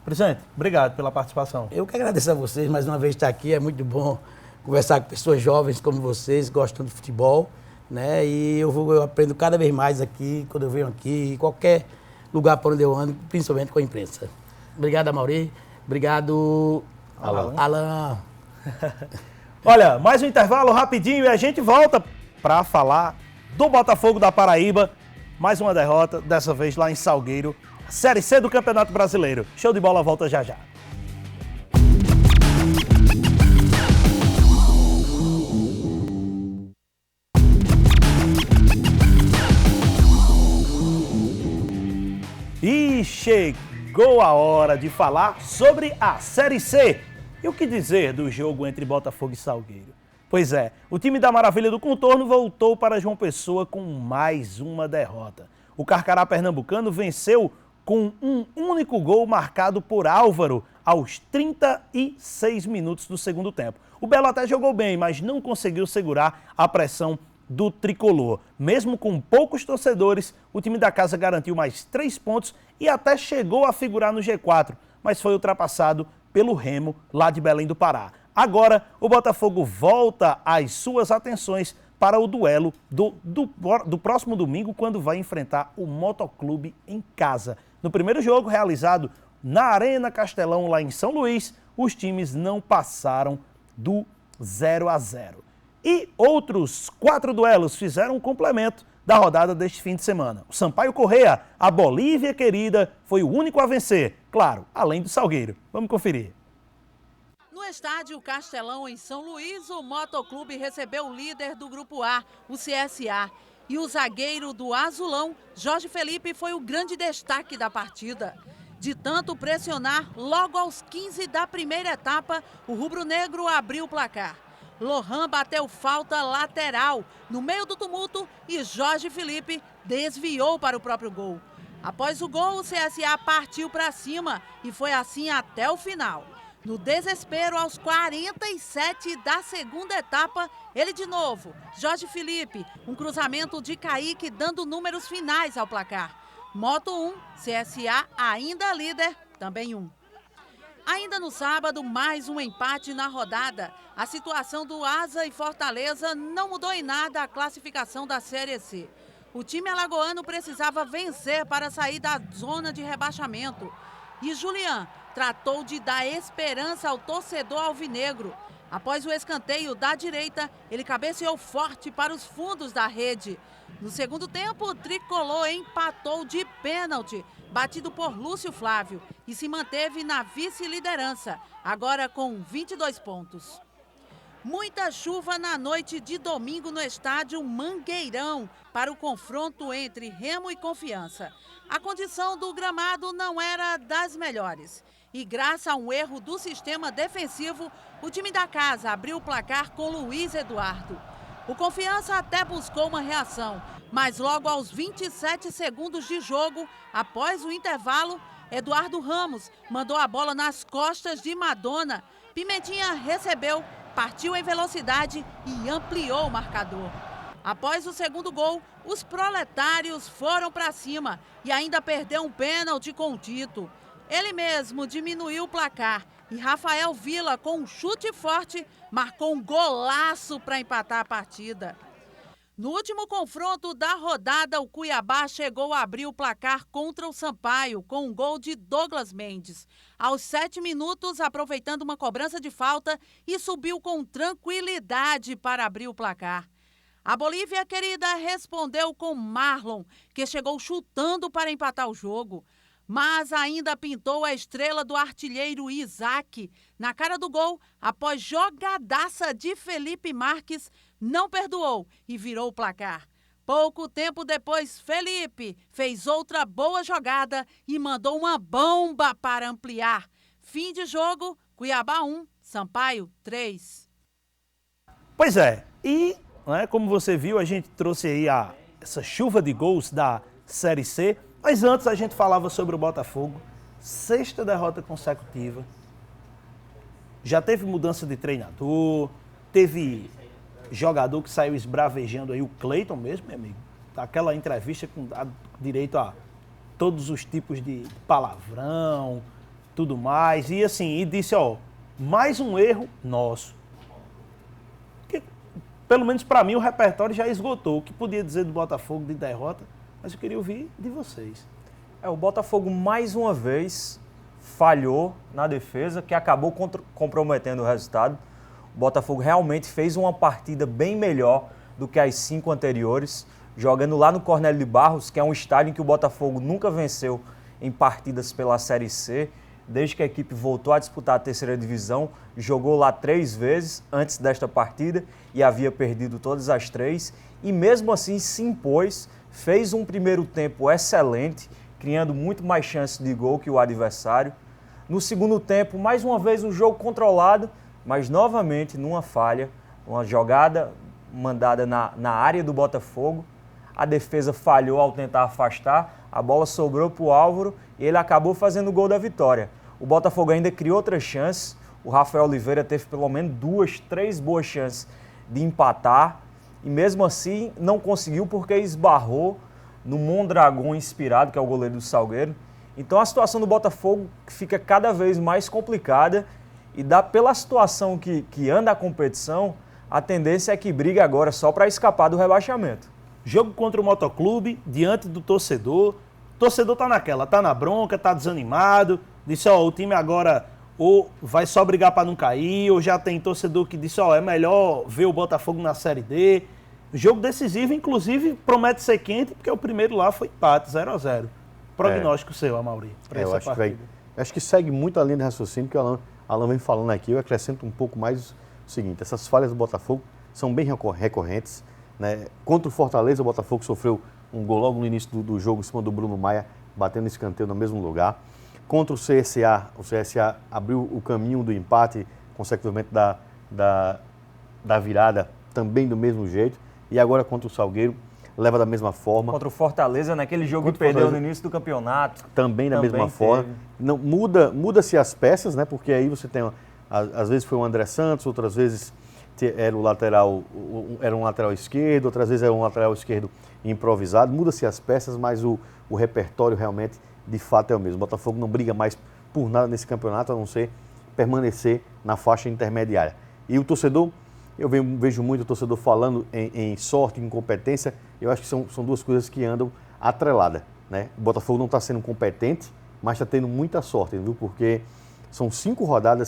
Presidente, obrigado pela participação. Eu que agradeço a vocês mais uma vez estar aqui, é muito bom conversar com pessoas jovens como vocês, gostam de futebol, né? E eu aprendo cada vez mais aqui, quando eu venho aqui, em qualquer lugar por onde eu ando, principalmente com a imprensa. Obrigado, Amaury. Obrigado, Alan. Olha, mais um intervalo rapidinho e a gente volta para falar do Botafogo da Paraíba. Mais uma derrota, dessa vez lá em Salgueiro. Série C do Campeonato Brasileiro. Show de bola, volta já já. E chegou a hora de falar sobre a Série C. E o que dizer do jogo entre Botafogo e Salgueiro? Pois é, o time da Maravilha do Contorno voltou para João Pessoa com mais uma derrota. O Carcará pernambucano venceu com um único gol marcado por Álvaro aos 36 minutos do segundo tempo. O Belo até jogou bem, mas não conseguiu segurar a pressão do tricolor. Mesmo com poucos torcedores, o time da casa garantiu mais 3 pontos e até chegou a figurar no G4, mas foi ultrapassado pelo Remo, lá de Belém do Pará. Agora, o Botafogo volta as suas atenções para o duelo do próximo domingo, quando vai enfrentar o Motoclube em casa. No primeiro jogo, realizado na Arena Castelão, lá em São Luís, os times não passaram do 0-0. E outros 4 duelos fizeram um complemento da rodada deste fim de semana. O Sampaio Corrêa, a Bolívia querida, foi o único a vencer, claro, além do Salgueiro. Vamos conferir. No estádio Castelão, em São Luís, o Motoclube recebeu o líder do Grupo A, o CSA. E o zagueiro do Azulão, Jorge Felipe, foi o grande destaque da partida. De tanto pressionar, logo aos 15 da primeira etapa, o rubro-negro abriu o placar. Lohan bateu falta lateral no meio do tumulto e Jorge Felipe desviou para o próprio gol. Após o gol, o CSA partiu para cima e foi assim até o final. No desespero, aos 47 da segunda etapa, ele de novo, Jorge Felipe, um cruzamento de Kaique dando números finais ao placar. Moto 1, CSA ainda líder, também 1. Ainda no sábado, mais um empate na rodada. A situação do Asa e Fortaleza não mudou em nada a classificação da Série C. O time alagoano precisava vencer para sair da zona de rebaixamento. E Julián tratou de dar esperança ao torcedor alvinegro. Após o escanteio da direita, ele cabeceou forte para os fundos da rede. No segundo tempo, o tricolor empatou de pênalti, batido por Lúcio Flávio, e se manteve na vice-liderança, agora com 22 pontos. Muita chuva na noite de domingo no estádio Mangueirão para o confronto entre Remo e Confiança. A condição do gramado não era das melhores. E graças a um erro do sistema defensivo, o time da casa abriu o placar com Luiz Eduardo. O Confiança até buscou uma reação, mas logo aos 27 segundos de jogo, após o intervalo, Eduardo Ramos mandou a bola nas costas de Madonna. Pimentinha recebeu, partiu em velocidade e ampliou o marcador. Após o segundo gol, os proletários foram para cima e ainda perdeu um pênalti com o Tito. Ele mesmo diminuiu o placar e Rafael Vila, com um chute forte, marcou um golaço para empatar a partida. No último confronto da rodada, o Cuiabá chegou a abrir o placar contra o Sampaio com um gol de Douglas Mendes. Aos 7 minutos, aproveitando uma cobrança de falta, e subiu com tranquilidade para abrir o placar. A Bolívia querida respondeu com Marlon, que chegou chutando para empatar o jogo. Mas ainda pintou a estrela do artilheiro Isaac. Na cara do gol, após jogadaça de Felipe Marques, não perdoou e virou o placar. Pouco tempo depois, Felipe fez outra boa jogada e mandou uma bomba para ampliar. Fim de jogo, Cuiabá 1, Sampaio 3. Pois é, e como você viu, a gente trouxe aí essa chuva de gols da Série C, mas antes a gente falava sobre o Botafogo, 6ª derrota consecutiva, já teve mudança de treinador, teve jogador que saiu esbravejando aí, o Cleiton mesmo, meu amigo, aquela entrevista com direito a todos os tipos de palavrão, tudo mais, e assim, e disse, mais um erro nosso. Pelo menos para mim o repertório já esgotou. O que podia dizer do Botafogo de derrota, mas eu queria ouvir de vocês. O Botafogo mais uma vez falhou na defesa, que acabou comprometendo o resultado. O Botafogo realmente fez uma partida bem melhor do que as 5 anteriores, jogando lá no Cornélio de Barros, que é um estádio em que o Botafogo nunca venceu em partidas pela Série C. Desde que a equipe voltou a disputar a 3ª divisão, jogou lá 3 vezes antes desta partida e havia perdido todas as 3. E mesmo assim se impôs, fez um primeiro tempo excelente, criando muito mais chances de gol que o adversário. No segundo tempo, mais uma vez um jogo controlado, mas novamente numa falha, uma jogada mandada na área do Botafogo. A defesa falhou ao tentar afastar, a bola sobrou para o Álvaro e ele acabou fazendo o gol da vitória. O Botafogo ainda criou outras chances, o Rafael Oliveira teve pelo menos 2, 3 boas chances de empatar e mesmo assim não conseguiu porque esbarrou no Mondragão inspirado, que é o goleiro do Salgueiro. Então a situação do Botafogo fica cada vez mais complicada e pela situação que anda a competição, a tendência é que brigue agora só para escapar do rebaixamento. Jogo contra o Motoclube, diante do torcedor. O torcedor tá naquela, tá na bronca, tá desanimado. Disse, o time agora ou vai só brigar para não cair, ou já tem torcedor que disse, é melhor ver o Botafogo na Série D. Jogo decisivo, inclusive, promete ser quente, porque o primeiro lá foi empate, 0-0. Prognóstico seu, Amaury, para essa partida. Acho que segue muito a linha de raciocínio que o Alan vem falando aqui. Eu acrescento um pouco mais o seguinte, essas falhas do Botafogo são bem recorrentes. Né? Contra o Fortaleza, o Botafogo sofreu um gol logo no início do jogo em cima do Bruno Maia, batendo escanteio no mesmo lugar. Contra o CSA abriu o caminho do empate, consequentemente da virada, também do mesmo jeito. E agora contra o Salgueiro, leva da mesma forma. Contra o Fortaleza, naquele jogo que perdeu no início do campeonato. Também da mesma forma. Não, muda-se as peças, né? Porque aí você tem, às vezes foi o André Santos, outras vezes era um lateral esquerdo, outras vezes era um lateral esquerdo improvisado. Muda-se as peças, mas o repertório realmente, de fato, é o mesmo. O Botafogo não briga mais por nada nesse campeonato, a não ser permanecer na faixa intermediária. E o torcedor, eu vejo muito o torcedor falando em sorte, em competência. Eu acho que são duas coisas que andam atreladas, né? O Botafogo não está sendo competente, mas está tendo muita sorte, viu? Porque são 6 rodadas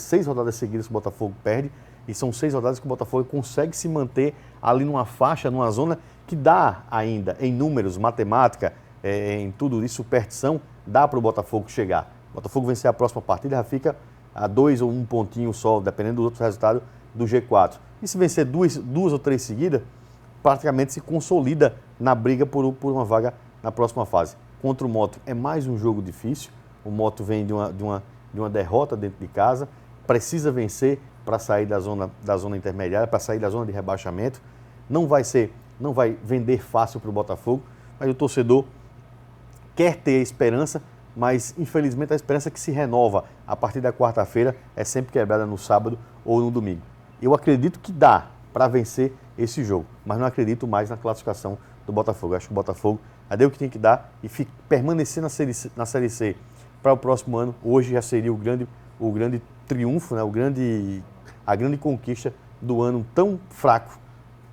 seguidas que o Botafogo perde, e são 6 rodadas que o Botafogo consegue se manter ali numa faixa, numa zona que dá ainda, em números, matemática, em tudo isso, superstição, dá para o Botafogo chegar. O Botafogo vencer a próxima partida já fica a 2 ou 1 pontinho só, dependendo do outro resultado, do G4. E se vencer duas ou 3 seguidas, praticamente se consolida na briga por uma vaga na próxima fase. Contra o Moto é mais um jogo difícil, o Moto vem de uma derrota dentro de casa, precisa vencer para sair da zona intermediária, para sair da zona de rebaixamento. Não vai vender fácil para o Botafogo, mas o torcedor quer ter esperança, mas infelizmente a esperança que se renova a partir da quarta-feira é sempre quebrada no sábado ou no domingo. Eu acredito que dá para vencer esse jogo, mas não acredito mais na classificação do Botafogo. Eu acho que o Botafogo deu o que tem que dar e permanecer na Série C para o próximo ano. Hoje já seria o grande triunfo, né? A grande conquista do ano tão fraco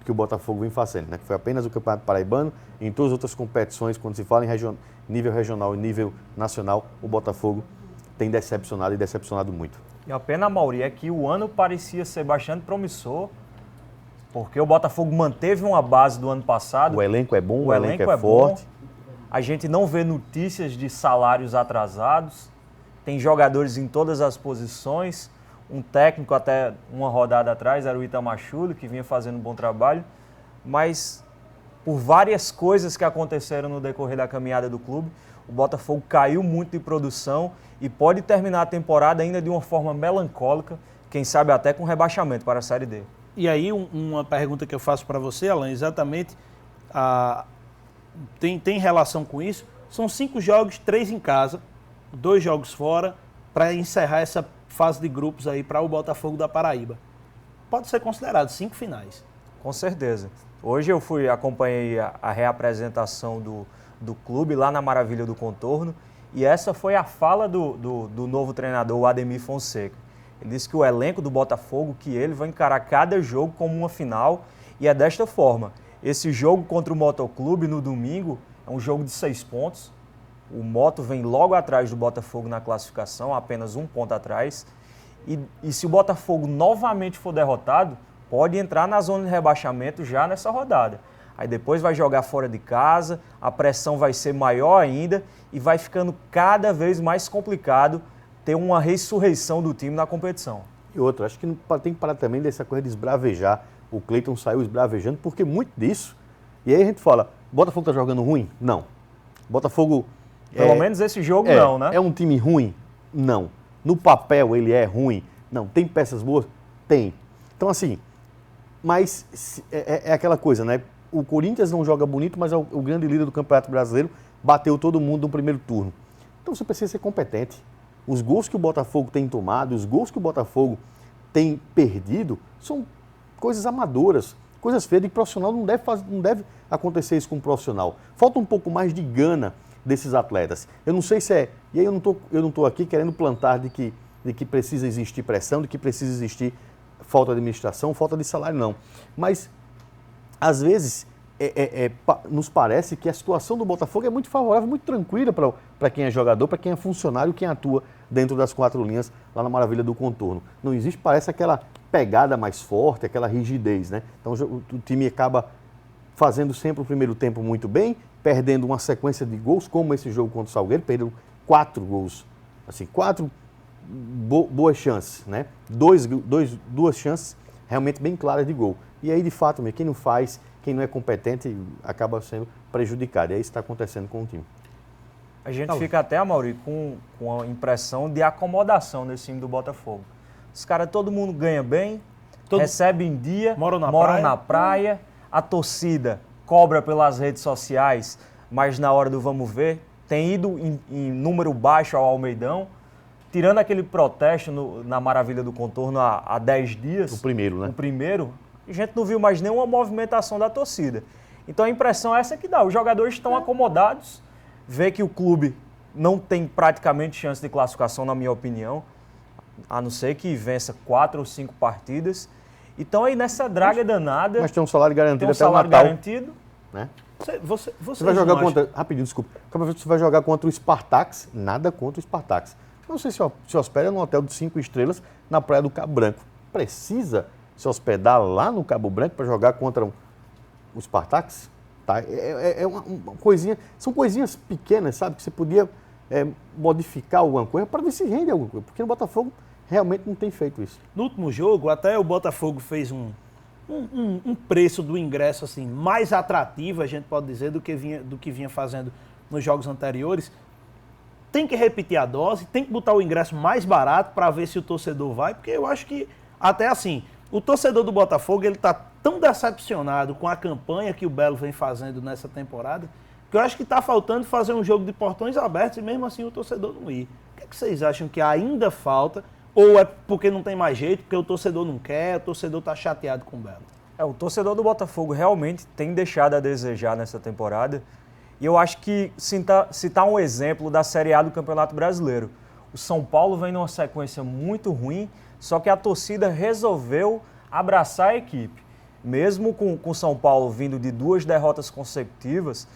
que o Botafogo vem fazendo, né? Que foi apenas o Campeonato Paraibano. Em todas as outras competições, quando se fala em nível regional e nível nacional, o Botafogo tem decepcionado muito. E a pena, Amaury, é que o ano parecia ser bastante promissor. Porque o Botafogo manteve uma base do ano passado. O elenco é bom, o elenco é forte. Bom. A gente não vê notícias de salários atrasados. Tem jogadores em todas as posições. Um técnico até uma rodada atrás era o Itamar Schulli, que vinha fazendo um bom trabalho. Mas por várias coisas que aconteceram no decorrer da caminhada do clube, o Botafogo caiu muito de produção e pode terminar a temporada ainda de uma forma melancólica, quem sabe até com rebaixamento para a Série D. E aí uma pergunta que eu faço para você, Alan, exatamente, tem relação com isso. São 5 jogos, 3 em casa, 2 jogos fora, para encerrar essa fase de grupos aí para o Botafogo da Paraíba. Pode ser considerado 5 finais. Com certeza. Hoje eu acompanhei a reapresentação do clube lá na Maravilha do Contorno, e essa foi a fala do novo treinador, o Ademir Fonseca. Ele disse que o elenco do Botafogo, que ele vai encarar cada jogo como uma final, e é desta forma. Esse jogo contra o Motoclube no domingo é um jogo de 6 pontos. O Moto vem logo atrás do Botafogo na classificação, apenas 1 ponto atrás. E se o Botafogo novamente for derrotado, pode entrar na zona de rebaixamento já nessa rodada. Aí depois vai jogar fora de casa, a pressão vai ser maior ainda e vai ficando cada vez mais complicado ter uma ressurreição do time na competição. E outra, acho que tem que parar também dessa coisa de esbravejar. O Cleiton saiu esbravejando, porque muito disso. E aí a gente fala, Botafogo está jogando ruim? Não. Botafogo... Pelo menos esse jogo não, né? É um time ruim? Não. No papel ele é ruim? Não. Tem peças boas? Tem. Então assim, mas é aquela coisa, né? O Corinthians não joga bonito, mas é o grande líder do Campeonato Brasileiro, bateu todo mundo no primeiro turno. Então você precisa ser competente. Os gols que o Botafogo tem tomado, os gols que o Botafogo tem perdido, são coisas amadoras, coisas feias. De profissional não deve acontecer isso com um profissional. Falta um pouco mais de gana desses atletas. Eu não sei se é... E aí eu não estou aqui querendo plantar de que precisa existir pressão, de que precisa existir falta de administração, falta de salário, não. Mas, às vezes, nos parece que a situação do Botafogo é muito favorável, muito tranquila para quem é jogador, para quem é funcionário, quem atua dentro das 4 linhas lá na Maravilha do Contorno. Não existe, parece, aquela pegada mais forte, aquela rigidez, né? Então o time acaba fazendo sempre o primeiro tempo muito bem, perdendo uma sequência de gols, como esse jogo contra o Salgueiro, perdeu 4 gols. Assim, 4 boas chances, né? 2 chances realmente bem claras de gol. E aí, de fato, quem não faz, quem não é competente, acaba sendo prejudicado. E é isso que está acontecendo com o time. A gente fica até, Amaury, com a impressão de acomodação nesse time do Botafogo. Os caras, todo mundo ganha bem, recebe em dia, moram na praia, a torcida cobra pelas redes sociais, mas na hora do vamos ver, tem ido em número baixo ao Almeidão, tirando aquele protesto na Maravilha do Contorno há 10 dias. O primeiro, né? O primeiro, a gente não viu mais nenhuma movimentação da torcida. Então a impressão é essa que dá. Os jogadores estão acomodados, vê que o clube não tem praticamente chance de classificação, na minha opinião, a não ser que vença 4 ou 5 partidas. Então aí nessa draga danada... Mas tem um salário garantido tem um até o salário Natal. Garantido. Né? Você vai jogar contra... Rapidinho, desculpa. Você vai jogar contra o Spartax, nada contra o Spartax. Não sei se hospeda num hotel de 5 estrelas na praia do Cabo Branco. Precisa se hospedar lá no Cabo Branco para jogar contra o Spartax? Tá? É uma coisinha... São coisinhas pequenas, sabe? Que você podia modificar alguma coisa para ver se rende alguma coisa. Porque o Botafogo realmente não tem feito isso. No último jogo, até o Botafogo fez um preço do ingresso assim, mais atrativo, a gente pode dizer, do que vinha fazendo nos jogos anteriores. Tem que repetir a dose, tem que botar o ingresso mais barato para ver se o torcedor vai, porque eu acho que, até assim, o torcedor do Botafogo, ele está tão decepcionado com a campanha que o Belo vem fazendo nessa temporada, que eu acho que está faltando fazer um jogo de portões abertos e mesmo assim o torcedor não ir. O que vocês acham que ainda falta? Ou é porque não tem mais jeito, porque o torcedor não quer, o torcedor está chateado com o Belo? O torcedor do Botafogo realmente tem deixado a desejar nessa temporada. E eu acho que citar um exemplo da Série A do Campeonato Brasileiro. O São Paulo vem numa sequência muito ruim, só que a torcida resolveu abraçar a equipe. Mesmo com o São Paulo vindo de 2 derrotas consecutivas,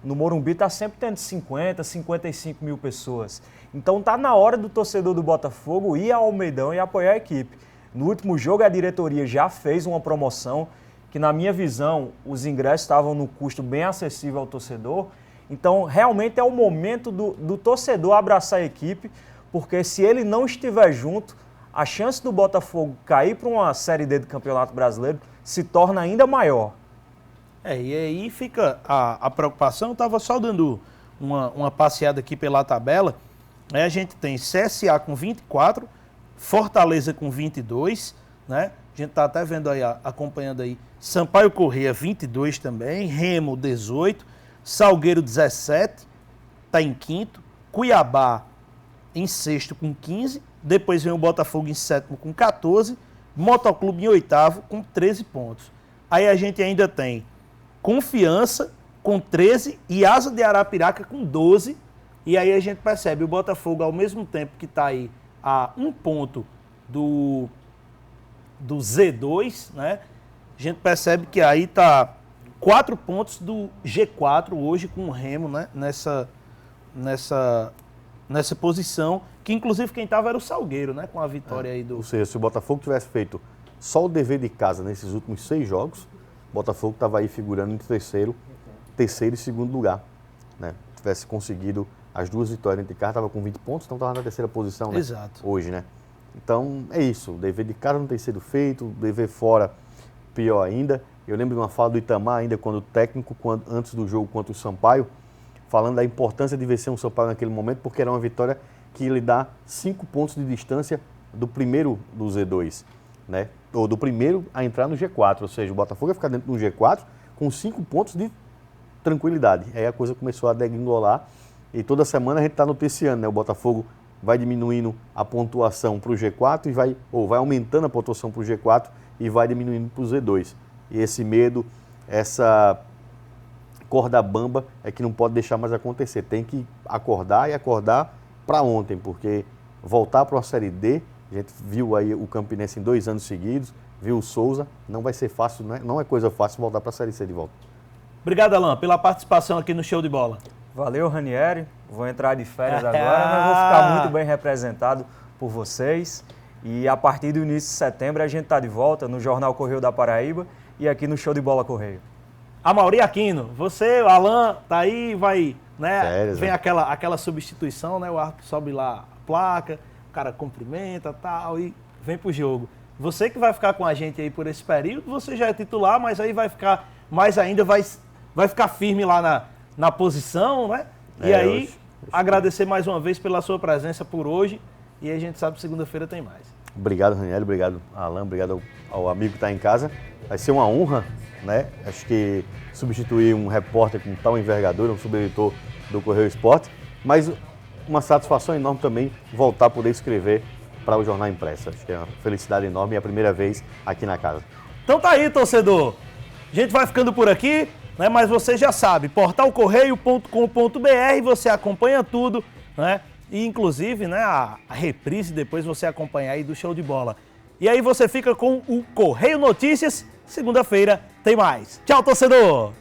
no Morumbi está sempre tendo 50, 55 mil pessoas. Então está na hora do torcedor do Botafogo ir ao Almeidão e apoiar a equipe. No último jogo, a diretoria já fez uma promoção que na minha visão os ingressos estavam no custo bem acessível ao torcedor. Então realmente é o momento do torcedor abraçar a equipe, porque se ele não estiver junto, a chance do Botafogo cair para uma Série D do Campeonato Brasileiro se torna ainda maior. E aí fica a preocupação. Eu estava só dando uma passeada aqui pela tabela. A gente tem CSA com 24, Fortaleza com 22, né? A gente está até vendo aí, acompanhando aí, Sampaio Corrêa 22 também, Remo 18, Salgueiro 17, está em quinto, Cuiabá em sexto com 15, depois vem o Botafogo em sétimo com 14, Motoclube em oitavo com 13 pontos. Aí a gente ainda tem Confiança com 13 e Asa de Arapiraca com 12. E aí a gente percebe o Botafogo, ao mesmo tempo que está aí a 1 ponto do Z2, né? A gente percebe que aí está 4 pontos do G4 hoje com o Remo, né? Nessa posição, que inclusive quem estava era o Salgueiro, né? Com a vitória aí do... Ou seja, se o Botafogo tivesse feito só o dever de casa nesses últimos 6 jogos, o Botafogo estava aí figurando em terceiro e segundo lugar, né? Tivesse conseguido as 2 vitórias dentro de casa, estava com 20 pontos, então estava na terceira posição, né? Exato. Hoje, né? Então é isso, o dever de casa não tem sido feito, o dever fora pior ainda. Eu lembro de uma fala do Itamar ainda, quando o técnico, antes do jogo contra o Sampaio, falando da importância de vencer um Sampaio naquele momento, porque era uma vitória que lhe dá 5 pontos de distância do primeiro do Z2, né? Ou do primeiro a entrar no G4, ou seja, o Botafogo vai ficar dentro do G4 com 5 pontos de tranquilidade. Aí a coisa começou a degringolar e toda semana a gente está noticiando, né? O Botafogo vai diminuindo a pontuação para o G4 e vai aumentando a pontuação para o G4 e vai diminuindo para o Z2. E esse medo, essa corda bamba é que não pode deixar mais acontecer. Tem que acordar e acordar para ontem, porque voltar para uma Série D, a gente viu aí o Campinense em 2 anos seguidos, viu o Souza, não vai ser fácil, não é coisa fácil voltar para a Série C de volta. Obrigado, Alan, pela participação aqui no Show de Bola. Valeu, Ranieri. Vou entrar de férias agora, mas vou ficar muito bem representado por vocês. E a partir do início de setembro a gente está de volta no Jornal Correio da Paraíba e aqui no Show de Bola Correio. Amaury Aquino, você, o Alan, tá aí, vai, né? Sério, vem né? aquela substituição, né? O árbitro sobe lá a placa, o cara cumprimenta tal, e vem pro jogo. Você que vai ficar com a gente aí por esse período, você já é titular, mas aí vai ficar mais ainda, vai ficar firme lá na posição, né? E aí, hoje. agradecer mais uma vez pela sua presença por hoje. E a gente sabe que segunda-feira tem mais. Obrigado, Ranieri, obrigado, Alan, obrigado ao amigo que está em casa. Vai ser uma honra, né? Acho que substituir um repórter com tal envergadura, um subeditor do Correio Esporte, mas uma satisfação enorme também voltar a poder escrever para o Jornal Impresso. Acho que é uma felicidade enorme e é a primeira vez aqui na casa. Então tá aí, torcedor. A gente vai ficando por aqui, né? Mas você já sabe, portalcorreio.com.br, você acompanha tudo, né? E inclusive, né, a reprise depois você acompanha aí do Show de Bola. E aí você fica com o Correio Notícias. Segunda-feira tem mais. Tchau, torcedor!